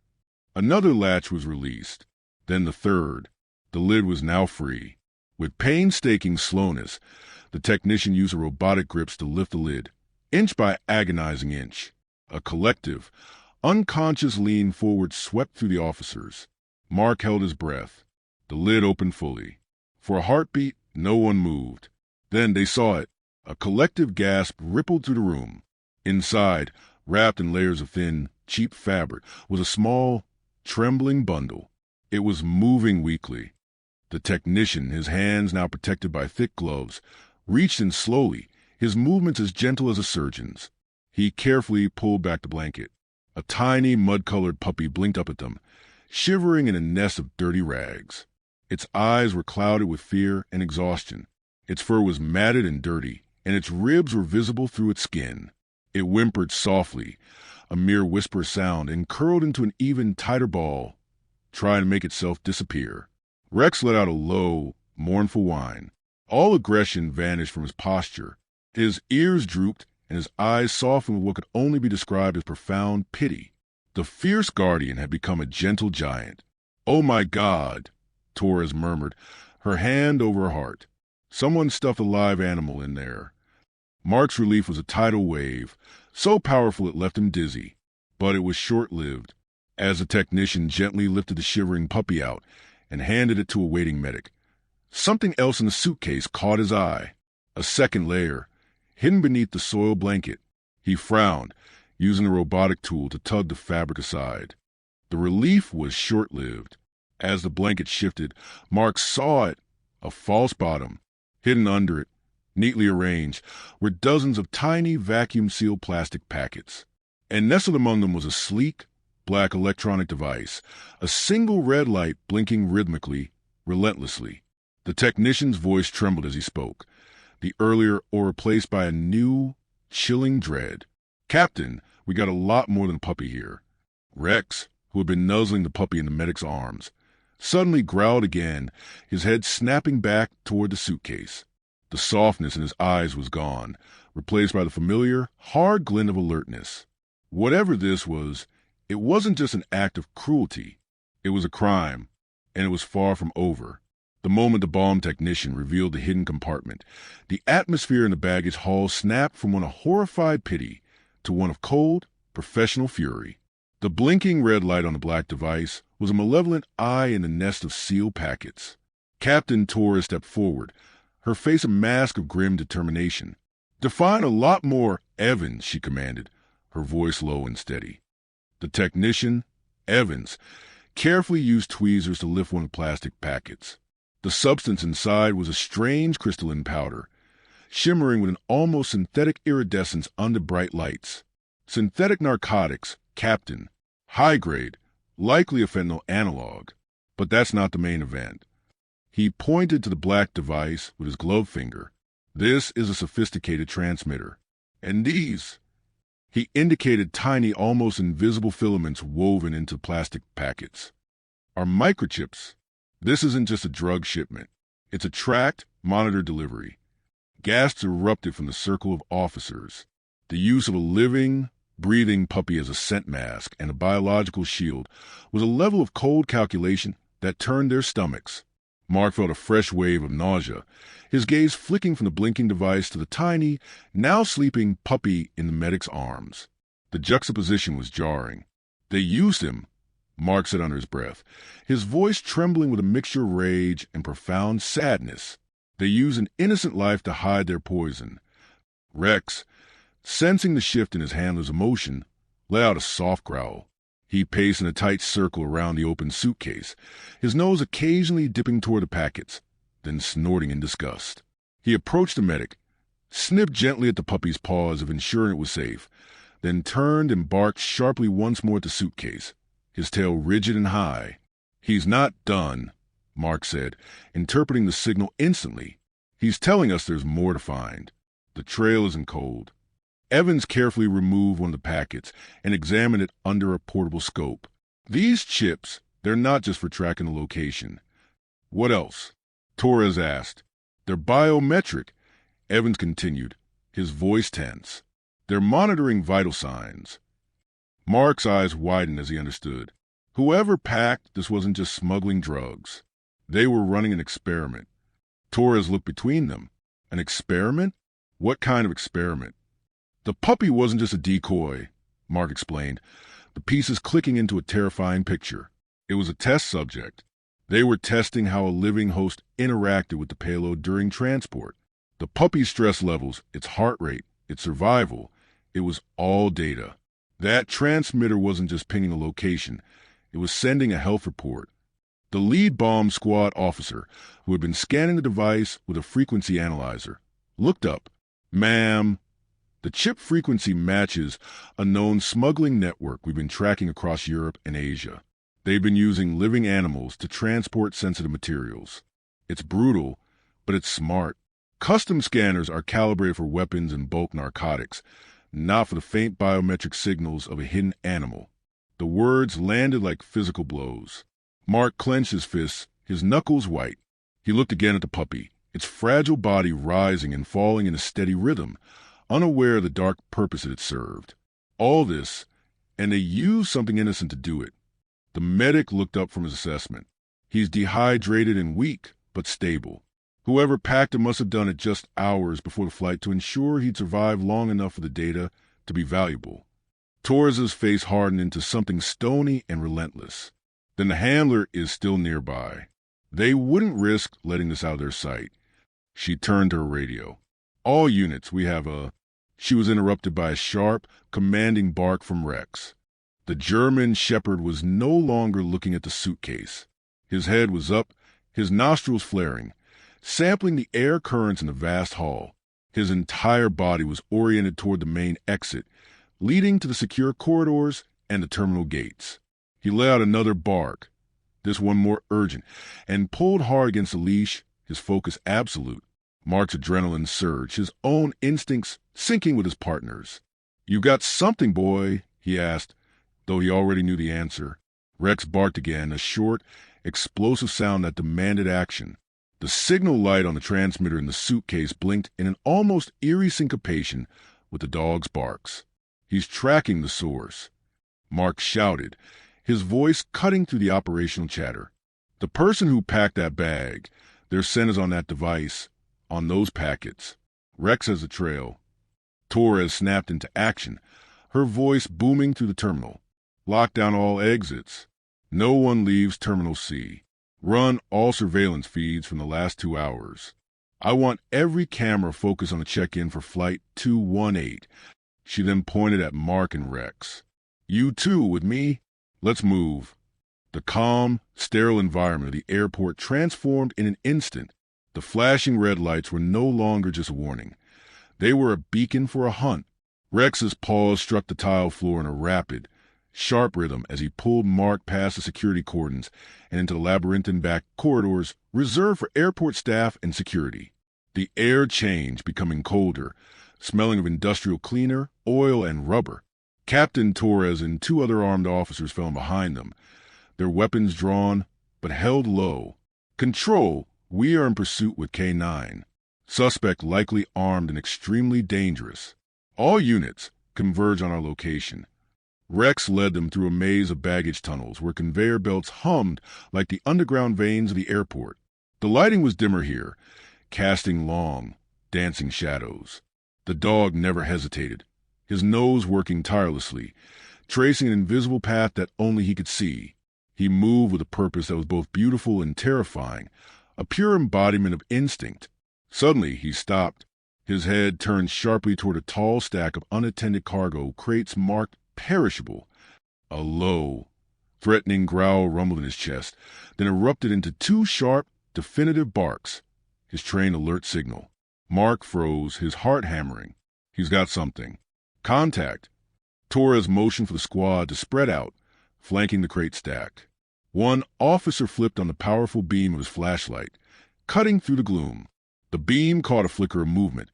Another latch was released, then the third. The lid was now free. With painstaking slowness, the technician used robotic grips to lift the lid, inch by agonizing inch. A collective, unconscious lean forward swept through the officers. Mark held his breath. The lid opened fully. For a heartbeat, no one moved. Then they saw it. A collective gasp rippled through the room. Inside, wrapped in layers of thin, cheap fabric, was a small, trembling bundle. It was moving weakly. The technician, his hands now protected by thick gloves, reached in slowly, his movements as gentle as a surgeon's. He carefully pulled back the blanket. A tiny, mud-colored puppy blinked up at them, shivering in a nest of dirty rags. Its eyes were clouded with fear and exhaustion. Its fur was matted and dirty, and its ribs were visible through its skin. It whimpered softly, a mere whisper sound, and curled into an even tighter ball, trying to make itself disappear. Rex let out a low, mournful whine. All aggression vanished from his posture. His ears drooped, and his eyes softened with what could only be described as profound pity. The fierce guardian had become a gentle giant. "Oh my God," Torres murmured, her hand over her heart. Someone stuffed a live animal in there. Mark's relief was a tidal wave, so powerful it left him dizzy. But it was short-lived, as the technician gently lifted the shivering puppy out and handed it to a waiting medic. Something else in the suitcase caught his eye. A second layer, hidden beneath the soiled blanket. He frowned, using the robotic tool to tug the fabric aside. The relief was short-lived. As the blanket shifted, Mark saw it, a false bottom. Hidden under it, neatly arranged, were dozens of tiny vacuum-sealed plastic packets. And nestled among them was a sleek, black electronic device, a single red light blinking rhythmically, relentlessly. The technician's voice trembled as he spoke, the earlier aura replaced by a new, chilling dread. "Captain, we got a lot more than a puppy here." Rex, who had been nuzzling the puppy in the medic's arms, suddenly growled again, his head snapping back toward the suitcase. The softness in his eyes was gone, replaced by the familiar, hard glint of alertness. Whatever this was, it wasn't just an act of cruelty. It was a crime, and it was far from over. The moment the bomb technician revealed the hidden compartment, the atmosphere in the baggage hall snapped from one of horrified pity to one of cold, professional fury. The blinking red light on the black device was a malevolent eye in the nest of sealed packets. Captain Torres stepped forward, her face a mask of grim determination. "Define a lot more, Evans," she commanded, her voice low and steady. The technician, Evans, carefully used tweezers to lift one of the plastic packets. The substance inside was a strange crystalline powder, shimmering with an almost synthetic iridescence under bright lights. Synthetic narcotics, Captain. High grade, likely a fentanyl analog. But that's not the main event. He pointed to the black device with his gloved finger. "This is a sophisticated transmitter. And these..." He indicated tiny, almost invisible filaments woven into plastic packets. "Are microchips. This isn't just a drug shipment. It's a tracked, monitored delivery." Gasps erupted from the circle of officers. The use of a living, breathing puppy as a scent mask and a biological shield was a level of cold calculation that turned their stomachs. Mark felt a fresh wave of nausea, his gaze flicking from the blinking device to the tiny, now sleeping puppy in the medic's arms. The juxtaposition was jarring. "They used him," Mark said under his breath, his voice trembling with a mixture of rage and profound sadness. "They used an innocent life to hide their poison." Rex, sensing the shift in his handler's emotion, let out a soft growl. He paced in a tight circle around the open suitcase, his nose occasionally dipping toward the packets, then snorting in disgust. He approached the medic, sniffed gently at the puppy's paw as if ensuring it was safe, then turned and barked sharply once more at the suitcase, his tail rigid and high. "He's not done," Mark said, interpreting the signal instantly. "He's telling us there's more to find. The trail isn't cold." Evans carefully removed one of the packets and examined it under a portable scope. "These chips, they're not just for tracking the location." "What else?" Torres asked. "They're biometric," Evans continued, his voice tense. "They're monitoring vital signs." Mark's eyes widened as he understood. Whoever packed this wasn't just smuggling drugs. They were running an experiment. Torres looked between them. An experiment? What kind of experiment? "The puppy wasn't just a decoy," Mark explained, the pieces clicking into a terrifying picture. "It was a test subject. They were testing how a living host interacted with the payload during transport. The puppy's stress levels, its heart rate, its survival, it was all data. That transmitter wasn't just pinging a location, it was sending a health report." The lead bomb squad officer, who had been scanning the device with a frequency analyzer, looked up. "Ma'am, the chip frequency matches a known smuggling network we've been tracking across Europe and Asia. They've been using living animals to transport sensitive materials. It's brutal, but it's smart. Custom scanners are calibrated for weapons and bulk narcotics, not for the faint biometric signals of a hidden animal." The words landed like physical blows. Mark clenched his fists, his knuckles white. He looked again at the puppy, its fragile body rising and falling in a steady rhythm, unaware of the dark purpose it had served. All this, and they used something innocent to do it. The medic looked up from his assessment. "He's dehydrated and weak, but stable. Whoever packed him must have done it just hours before the flight to ensure he'd survive long enough for the data to be valuable." Torres's face hardened into something stony and relentless. "Then the handler is still nearby. They wouldn't risk letting this out of their sight." She turned to her radio. "All units, we have a..." She was interrupted by a sharp, commanding bark from Rex. The German shepherd was no longer looking at the suitcase. His head was up, his nostrils flaring, sampling the air currents in the vast hall. His entire body was oriented toward the main exit, leading to the secure corridors and the terminal gates. He let out another bark, this one more urgent, and pulled hard against the leash, his focus absolute. Mark's adrenaline surged, his own instincts syncing with his partner's. "You got something, boy?" he asked, though he already knew the answer. Rex barked again, a short, explosive sound that demanded action. The signal light on the transmitter in the suitcase blinked in an almost eerie syncopation with the dog's barks. "He's tracking the source," Mark shouted, his voice cutting through the operational chatter. The person who packed that bag, their scent is on that device, on those packets. Rex has a trail. Torres snapped into action, her voice booming through the terminal. Lock down all exits. No one leaves Terminal C. Run all surveillance feeds from the last 2 hours. I want every camera focused on the check-in for Flight 218. She then pointed at Mark and Rex. You too, with me? Let's move. The calm, sterile environment of the airport transformed in an instant. The flashing red lights were no longer just a warning. They were a beacon for a hunt. Rex's paws struck the tile floor in a rapid, sharp rhythm as he pulled Mark past the security cordons and into the labyrinthine back corridors reserved for airport staff and security. The air changed, becoming colder, smelling of industrial cleaner, oil, and rubber. Captain Torres and 2 other armed officers fell behind them, their weapons drawn, but held low. Control, we are in pursuit with K9. Suspect likely armed and extremely dangerous. All units converge on our location. Rex led them through a maze of baggage tunnels where conveyor belts hummed like the underground veins of the airport. The lighting was dimmer here, casting long, dancing shadows. The dog never hesitated, his nose working tirelessly, tracing an invisible path that only he could see. He moved with a purpose that was both beautiful and terrifying, a pure embodiment of instinct. Suddenly, he stopped, his head turned sharply toward a tall stack of unattended cargo crates marked perishable. A low, threatening growl rumbled in his chest, then erupted into 2 sharp, definitive barks, his train alert signal. Mark froze, his heart hammering. He's got something. Contact. Torres motioned for the squad to spread out, flanking the crate stack. One officer flipped on the powerful beam of his flashlight, cutting through the gloom. The beam caught a flicker of movement,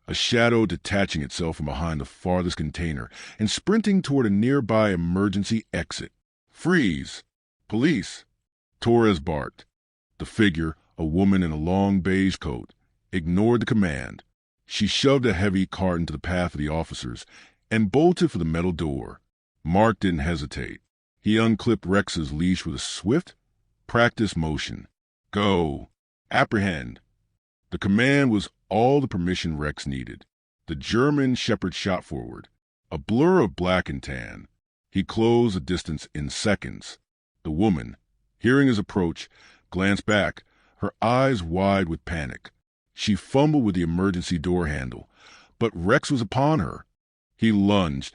a shadow detaching itself from behind the farthest container and sprinting toward a nearby emergency exit. Freeze! Police! Torres barked. The figure, a woman in a long beige coat, ignored the command. She shoved a heavy cart into the path of the officers and bolted for the metal door. Mark didn't hesitate. He unclipped Rex's leash with a swift, practiced motion. Go! Apprehend! The command was all the permission Rex needed. The German shepherd shot forward, a blur of black and tan. He closed the distance in seconds. The woman, hearing his approach, glanced back, her eyes wide with panic. She fumbled with the emergency door handle, but Rex was upon her. He lunged,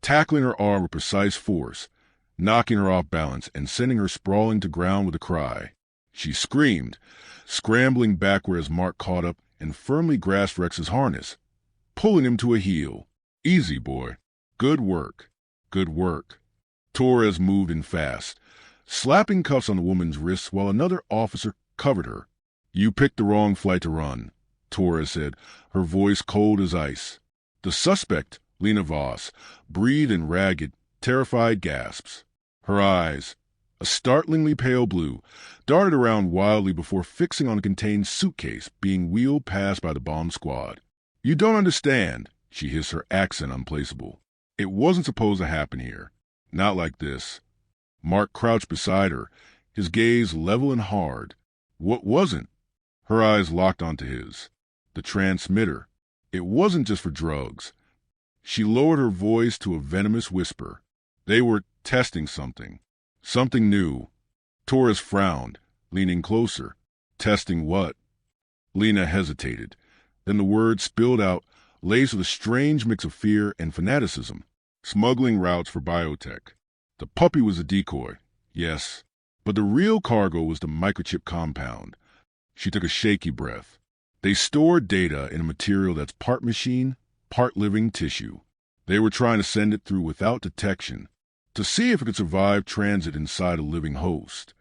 tackling her arm with precise force, knocking her off balance and sending her sprawling to ground with a cry. She screamed, scrambling backward as Mark caught up and firmly grasped Rex's harness, pulling him to a heel. Easy, boy. Good work. Good work. Torres moved in fast, slapping cuffs on the woman's wrists while another officer covered her. You picked the wrong flight to run, Torres said, her voice cold as ice. The suspect, Lena Voss, breathed in ragged, terrified gasps. Her eyes, a startlingly pale blue, darted around wildly before fixing on a contained suitcase being wheeled past by the bomb squad. You don't understand, she hissed, her accent unplaceable. It wasn't supposed to happen here. Not like this. Mark crouched beside her, his gaze level and hard. What wasn't? Her eyes locked onto his. The transmitter. It wasn't just for drugs. She lowered her voice to a venomous whisper. They were testing something. Something new. Torres frowned, leaning closer. Testing what? Lena hesitated. Then the words spilled out, laced with a strange mix of fear and fanaticism. Smuggling routes for biotech. The puppy was a decoy, yes, but the real cargo was the microchip compound. She took a shaky breath. They stored data in a material that's part machine, part living tissue. They were trying to send it through without detection, to see if it could survive transit inside a living host.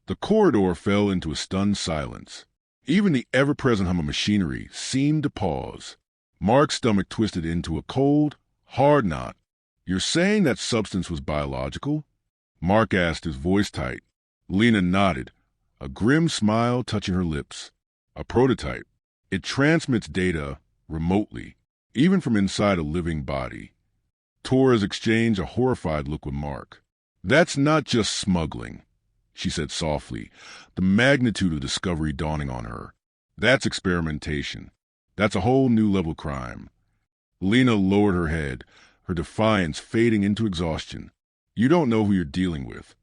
The corridor fell into a stunned silence. Even the ever-present hum of machinery seemed to pause. Mark's stomach twisted into a cold, hard knot. You're saying that substance was biological? Mark asked, his voice tight. Lena nodded, a grim smile touching her lips. A prototype. It transmits data remotely, even from inside a living body. Torres exchanged a horrified look with Mark. That's not just smuggling. she said softly, the magnitude of the discovery dawning on her. That's experimentation. That's a whole new level of crime. Lena lowered her head, her defiance fading into exhaustion. You don't know who you're dealing with.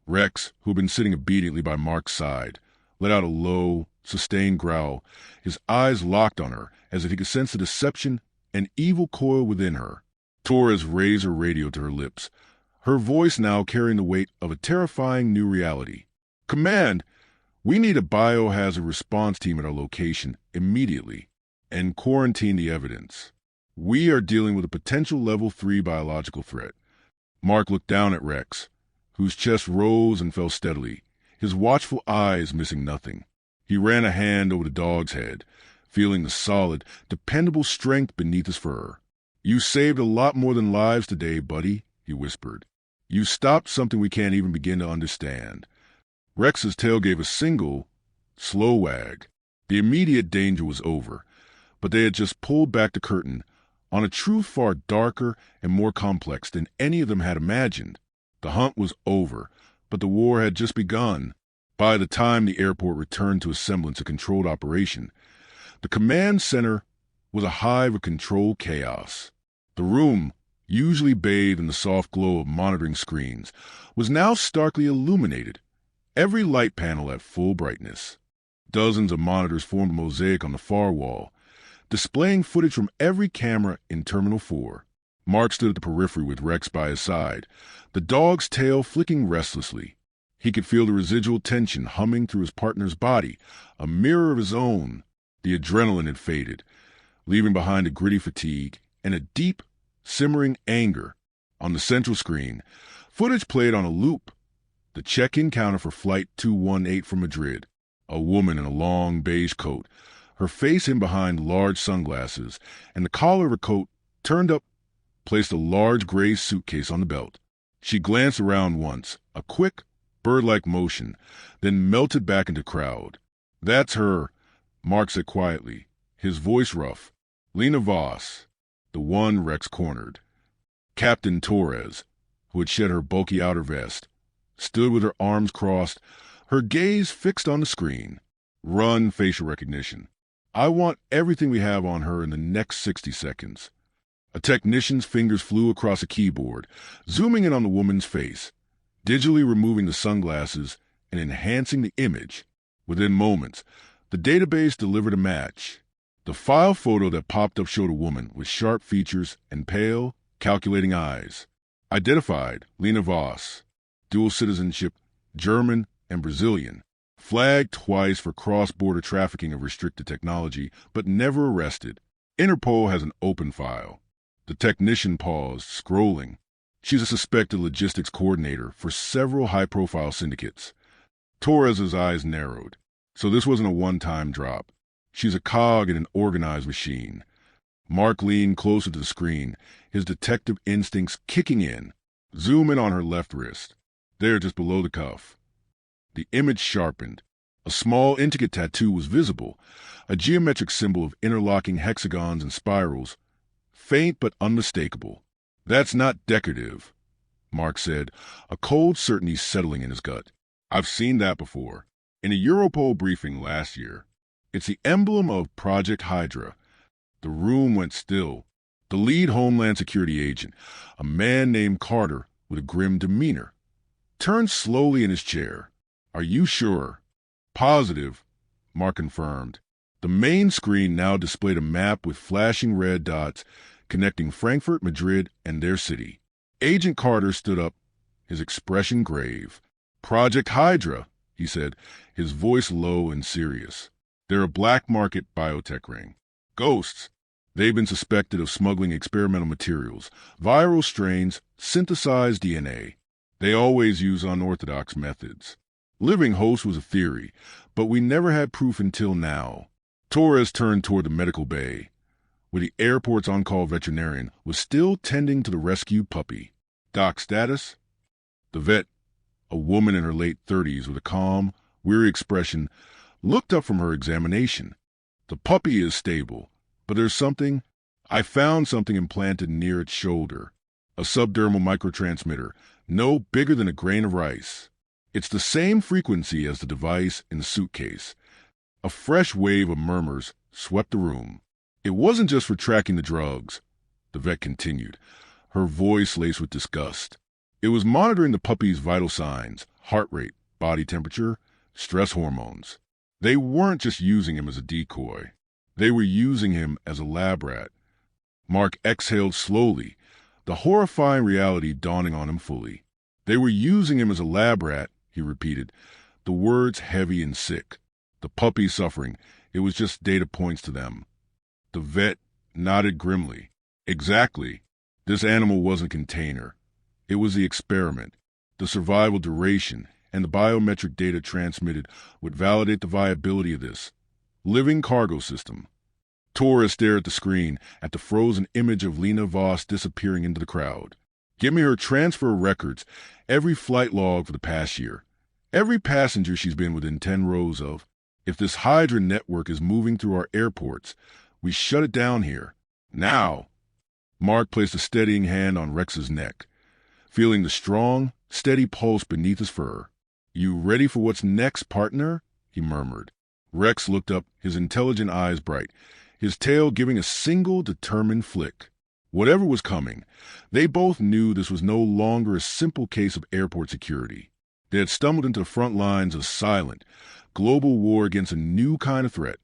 Rex, who had been sitting obediently by Mark's side, let out a low, sustained growl, his eyes locked on her as if he could sense the deception and evil coil within her. Torres raised her radio to her lips, her voice now carrying the weight of a terrifying new reality. Command, we need a biohazard response team at our location immediately, and quarantine the evidence. We are dealing with a potential level 3 biological threat. Mark looked down at Rex, whose chest rose and fell steadily, his watchful eyes missing nothing. He ran a hand over the dog's head, feeling the solid, dependable strength beneath his fur. You saved a lot more than lives today, buddy, he whispered. You stopped something we can't even begin to understand. Rex's tail gave a single, slow wag. The immediate danger was over, but they had just pulled back the curtain on a truth far darker and more complex than any of them had imagined. The hunt was over, but the war had just begun. By the time the airport returned to a semblance of controlled operation, the command center was a hive of controlled chaos. The room, usually bathed in the soft glow of monitoring screens, was now starkly illuminated, every light panel at full brightness. Dozens of monitors formed a mosaic on the far wall, displaying footage from every camera in Terminal 4. Mark stood at the periphery with Rex by his side, the dog's tail flicking restlessly. He could feel the residual tension humming through his partner's body, a mirror of his own. The adrenaline had faded, leaving behind a gritty fatigue and a deep, simmering anger. On the central screen, footage played on a loop. The check-in counter for Flight 218 from Madrid. A woman in a long beige coat, her face in behind large sunglasses, and the collar of her coat turned up, placed a large gray suitcase on the belt. She glanced around once, a quick, bird-like motion, then melted back into the crowd. That's her, Mark said quietly, his voice rough. Lena Voss, the one Rex cornered. Captain Torres, who had shed her bulky outer vest, stood with her arms crossed, her gaze fixed on the screen. Run facial recognition. I want everything we have on her in the next 60 seconds. A technician's fingers flew across a keyboard, zooming in on the woman's face, digitally removing the sunglasses and enhancing the image. Within moments, the database delivered a match. The file photo that popped up showed a woman with sharp features and pale, calculating eyes. Identified, Lena Voss. Dual citizenship, German and Brazilian. Flagged twice for cross-border trafficking of restricted technology, but never arrested. Interpol has an open file. The technician paused, scrolling. She's a suspected logistics coordinator for several high-profile syndicates. Torres's eyes narrowed. So this wasn't a one-time drop. She's a cog in an organized machine. Mark leaned closer to the screen, his detective instincts kicking in. Zoom in on her left wrist. There, just below the cuff. The image sharpened. A small, intricate tattoo was visible, a geometric symbol of interlocking hexagons and spirals, faint but unmistakable. That's not decorative, Mark said, a cold certainty settling in his gut. I've seen that before. In a Europol briefing last year. It's the emblem of Project Hydra. The room went still. The lead Homeland Security agent, a man named Carter with a grim demeanor, turned slowly in his chair. Are you sure? Positive, Mark confirmed. The main screen now displayed a map with flashing red dots connecting Frankfurt, Madrid, and their city. Agent Carter stood up, his expression grave. Project Hydra, he said, his voice low and serious. They're a black market biotech ring. Ghosts. They've been suspected of smuggling experimental materials, viral strains, synthesized DNA. They always use unorthodox methods. Living host was a theory, but we never had proof until now. Torres turned toward the medical bay, where the airport's on-call veterinarian was still tending to the rescued puppy. Doc status? The vet, a woman in her late 30s with a calm, weary expression, looked up from her examination. The puppy is stable, but there's something. I found something implanted near its shoulder. A subdermal microtransmitter, no bigger than a grain of rice. It's the same frequency as the device in the suitcase. A fresh wave of murmurs swept the room. It wasn't just for tracking the drugs, the vet continued, her voice laced with disgust. It was monitoring the puppy's vital signs, heart rate, body temperature, stress hormones. They weren't just using him as a decoy. They were using him as a lab rat. Mark exhaled slowly, the horrifying reality dawning on him fully. They were using him as a lab rat, he repeated, the words heavy and sick. The puppy suffering, it was just data points to them. The vet nodded grimly. Exactly. This animal wasn't a container. It was the experiment. The survival duration and the biometric data transmitted would validate the viability of this living cargo system. Torres stared at the screen, at the frozen image of Lena Voss disappearing into the crowd. Give me her transfer records, every flight log for the past year, every passenger she's been within 10 rows of. If this Hydra network is moving through our airports, we shut it down here. Now! Mark placed a steadying hand on Rex's neck, feeling the strong, steady pulse beneath his fur. You ready for what's next, partner? He murmured. Rex looked up, his intelligent eyes bright, his tail giving a single determined flick. Whatever was coming, they both knew this was no longer a simple case of airport security. They had stumbled into the front lines of a silent, global war against a new kind of threat,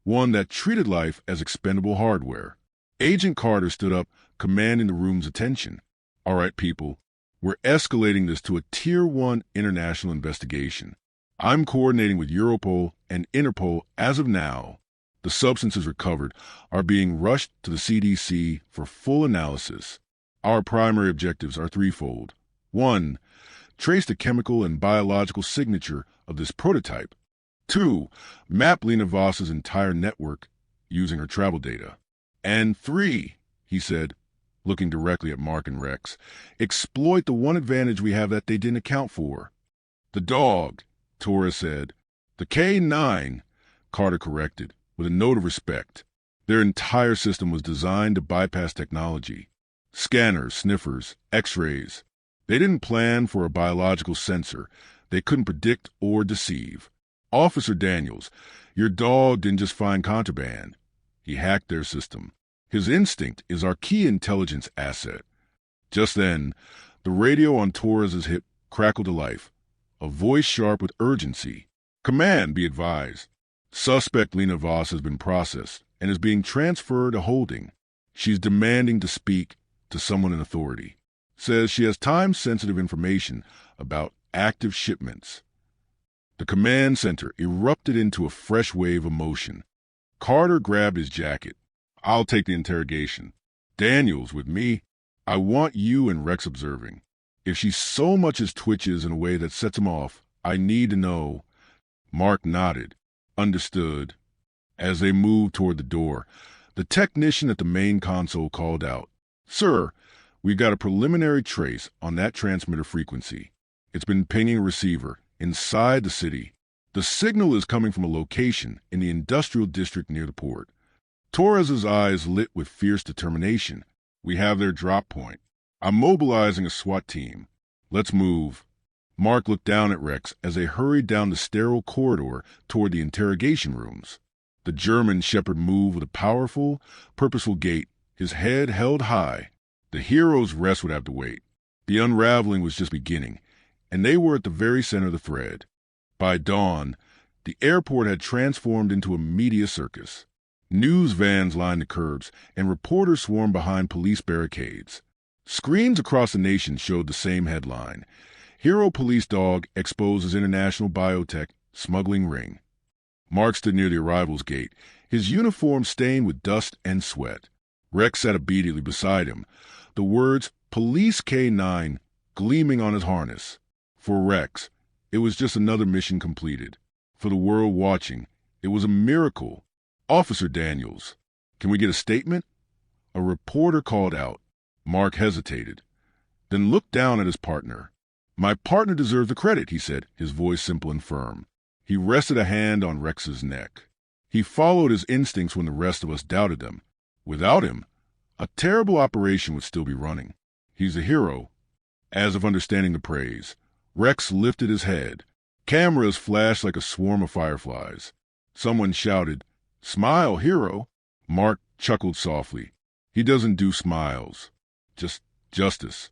one that treated life as expendable hardware. Agent Carter stood up, commanding the room's attention. All right, people, we're escalating this to a Tier 1 international investigation. I'm coordinating with Europol and Interpol as of now. The substances recovered are being rushed to the CDC for full analysis. Our primary objectives are threefold. 1. Trace the chemical and biological signature of this prototype. 2. Map Lena Voss's entire network using her travel data. And 3, he said, looking directly at Mark and Rex, exploit the one advantage we have that they didn't account for. The dog, Torres said. The K9, Carter corrected, with a note of respect. Their entire system was designed to bypass technology. Scanners, sniffers, x-rays. They didn't plan for a biological sensor. They couldn't predict or deceive. Officer Daniels, your dog didn't just find contraband. He hacked their system. His instinct is our key intelligence asset. Just then, the radio on Torres's hip crackled to life, a voice sharp with urgency. Command, be advised. Suspect Lena Voss has been processed and is being transferred to holding. She's demanding to speak to someone in authority. Says she has time-sensitive information about active shipments. The command center erupted into a fresh wave of motion. Carter grabbed his jacket. I'll take the interrogation. Daniels, with me. I want you and Rex observing. If she so much as twitches in a way that sets him off, I need to know. Mark nodded. Understood. As they moved toward the door, the technician at the main console called out, Sir, we've got a preliminary trace on that transmitter frequency. It's been pinging a receiver inside the city. The signal is coming from a location in the industrial district near the port. Torres's eyes lit with fierce determination. We have their drop point. I'm mobilizing a SWAT team. Let's move. Mark looked down at Rex as they hurried down the sterile corridor toward the interrogation rooms. The German shepherd moved with a powerful, purposeful gait, his head held high. The hero's rest would have to wait. The unraveling was just beginning, and they were at the very center of the thread. By dawn, the airport had transformed into a media circus. News vans lined the curbs, and reporters swarmed behind police barricades. Screens across the nation showed the same headline. Hero police dog exposes international biotech smuggling ring. Mark stood near the arrivals gate, his uniform stained with dust and sweat. Rex sat obediently beside him, the words Police K9 gleaming on his harness. For Rex, it was just another mission completed. For the world watching, it was a miracle. Officer Daniels, can we get a statement? A reporter called out. Mark hesitated, then looked down at his partner. My partner deserves the credit, he said, his voice simple and firm. He rested a hand on Rex's neck. He followed his instincts when the rest of us doubted them. Without him, a terrible operation would still be running. He's a hero, as of understanding the praise. Rex lifted his head. Cameras flashed like a swarm of fireflies. Someone shouted, "Smile, hero!" Mark chuckled softly. He doesn't do smiles. Just justice.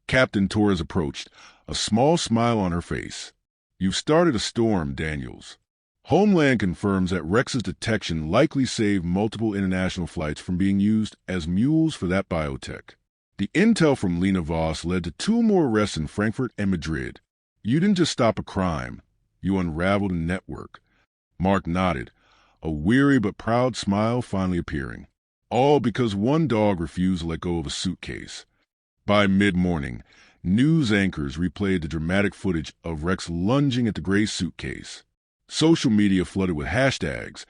Captain Torres approached, a small smile on her face. "You've started a storm, Daniels." Homeland confirms that Rex's detection likely saved multiple international flights from being used as mules for that biotech. The intel from Lena Voss led to 2 more arrests in Frankfurt and Madrid. You didn't just stop a crime. You unraveled a network. Mark nodded, a weary but proud smile finally appearing. All because one dog refused to let go of a suitcase. By mid-morning, news anchors replayed the dramatic footage of Rex lunging at the gray suitcase. Social media flooded with hashtags.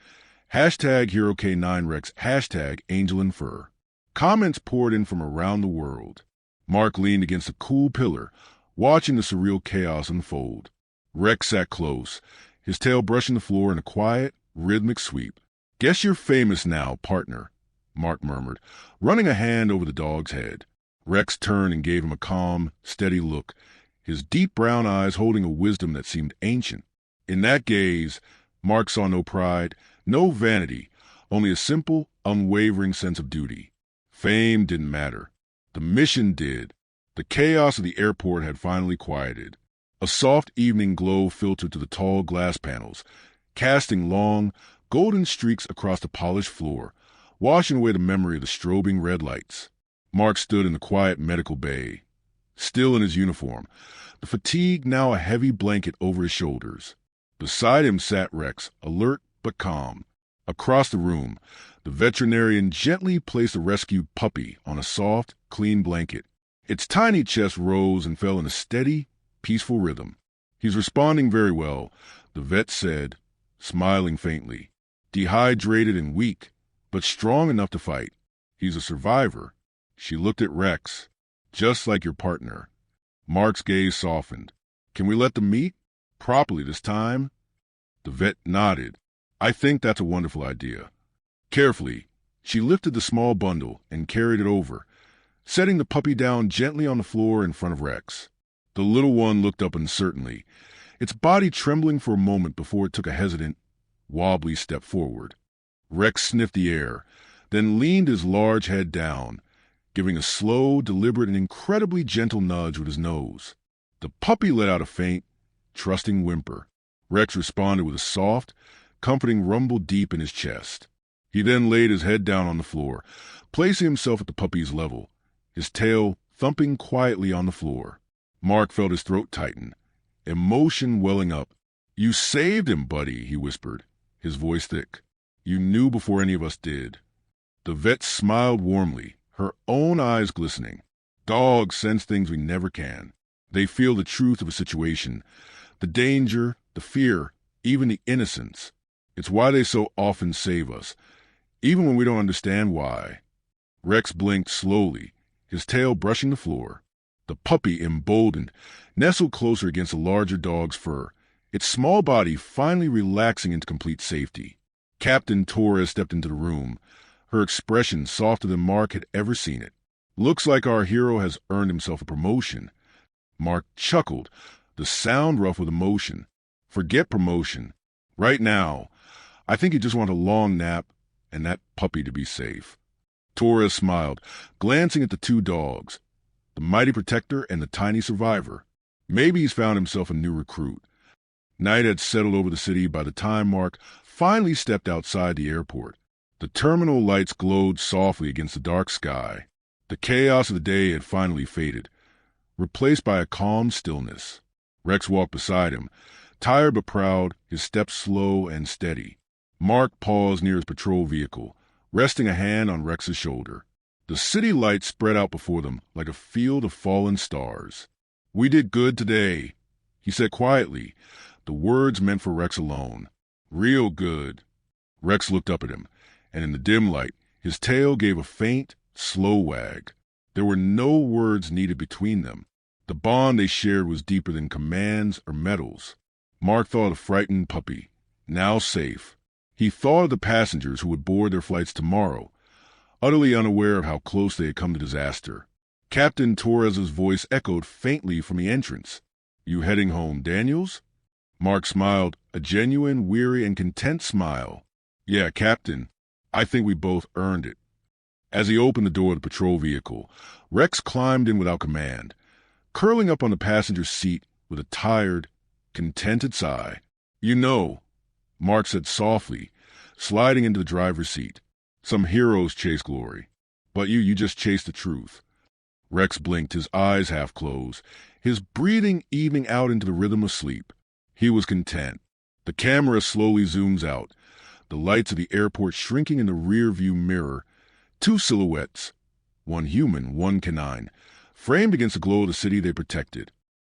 Hashtag HeroK9Rex, hashtag Angel in Fur. Comments poured in from around the world. Mark leaned against a cool pillar, watching the surreal chaos unfold. Rex sat close, his tail brushing the floor in a quiet, rhythmic sweep. "Guess you're famous now, partner," Mark murmured, running a hand over the dog's head. Rex turned and gave him a calm, steady look, his deep brown eyes holding a wisdom that seemed ancient. In that gaze, Mark saw no pride, no vanity, only a simple, unwavering sense of duty. Fame didn't matter. The mission did. The chaos of the airport had finally quieted. A soft evening glow filtered to the tall glass panels, casting long, golden streaks across the polished floor, washing away the memory of the strobing red lights. Mark stood in the quiet medical bay, still in his uniform, the fatigue now a heavy blanket over his shoulders. Beside him sat Rex, alert but calm. Across the room, the veterinarian gently placed a rescued puppy on a soft, clean blanket. Its tiny chest rose and fell in a steady, peaceful rhythm. "He's responding very well," the vet said, smiling faintly. "Dehydrated and weak, but strong enough to fight. He's a survivor." She looked at Rex. "Just like your partner." Mark's gaze softened. "Can we let them meet? Properly this time?" The vet nodded. "I think that's a wonderful idea." Carefully, she lifted the small bundle and carried it over, setting the puppy down gently on the floor in front of Rex. The little one looked up uncertainly, its body trembling for a moment before it took a hesitant, wobbly step forward. Rex sniffed the air, then leaned his large head down, giving a slow, deliberate, and incredibly gentle nudge with his nose. The puppy let out a faint, trusting whimper. Rex responded with a soft, comforting rumble deep in his chest. He then laid his head down on the floor, placing himself at the puppy's level, his tail thumping quietly on the floor. Mark felt his throat tighten, emotion welling up. "You saved him, buddy," he whispered, his voice thick. "You knew before any of us did." The vet smiled warmly, her own eyes glistening. "Dogs sense things we never can. They feel the truth of a situation, the danger, the fear, even the innocence. It's why they so often save us, even when we don't understand why." Rex blinked slowly, his tail brushing the floor. The puppy, emboldened, nestled closer against the larger dog's fur, its small body finally relaxing into complete safety. Captain Torres stepped into the room, her expression softer than Mark had ever seen it. "Looks like our hero has earned himself a promotion." Mark chuckled, the sound rough with emotion. "Forget promotion. Right now, I think you just want a long nap and that puppy to be safe." Torres smiled, glancing at the 2 dogs, the mighty protector and the tiny survivor. Maybe he's found himself a new recruit. Night had settled over the city by the time Mark finally stepped outside the airport. The terminal lights glowed softly against the dark sky. The chaos of the day had finally faded, replaced by a calm stillness. Rex walked beside him, tired but proud, his steps slow and steady. Mark paused near his patrol vehicle, resting a hand on Rex's shoulder. The city lights spread out before them like a field of fallen stars. "We did good today," he said quietly, the words meant for Rex alone. "Real good." Rex looked up at him, and in the dim light, his tail gave a faint, slow wag. There were no words needed between them. The bond they shared was deeper than commands or medals. Mark thought of the frightened puppy, now safe. He thought of the passengers who would board their flights tomorrow, utterly unaware of how close they had come to disaster. Captain Torres's voice echoed faintly from the entrance. You heading home, Daniels? Mark smiled, a genuine, weary, and content smile. Yeah, Captain. I think we both earned it. As he opened the door of the patrol vehicle, Rex climbed in without command, curling up on the passenger seat with a tired, contented sigh. You know, Mark said softly, sliding into the driver's seat. Some heroes chase glory, but you just chase the truth. Rex blinked, his eyes half closed, his breathing evening out into the rhythm of sleep. He was content. The camera slowly zooms out, the lights of the airport shrinking in the rear-view mirror. Two silhouettes, one human, one canine, framed against the glow of the city they protected.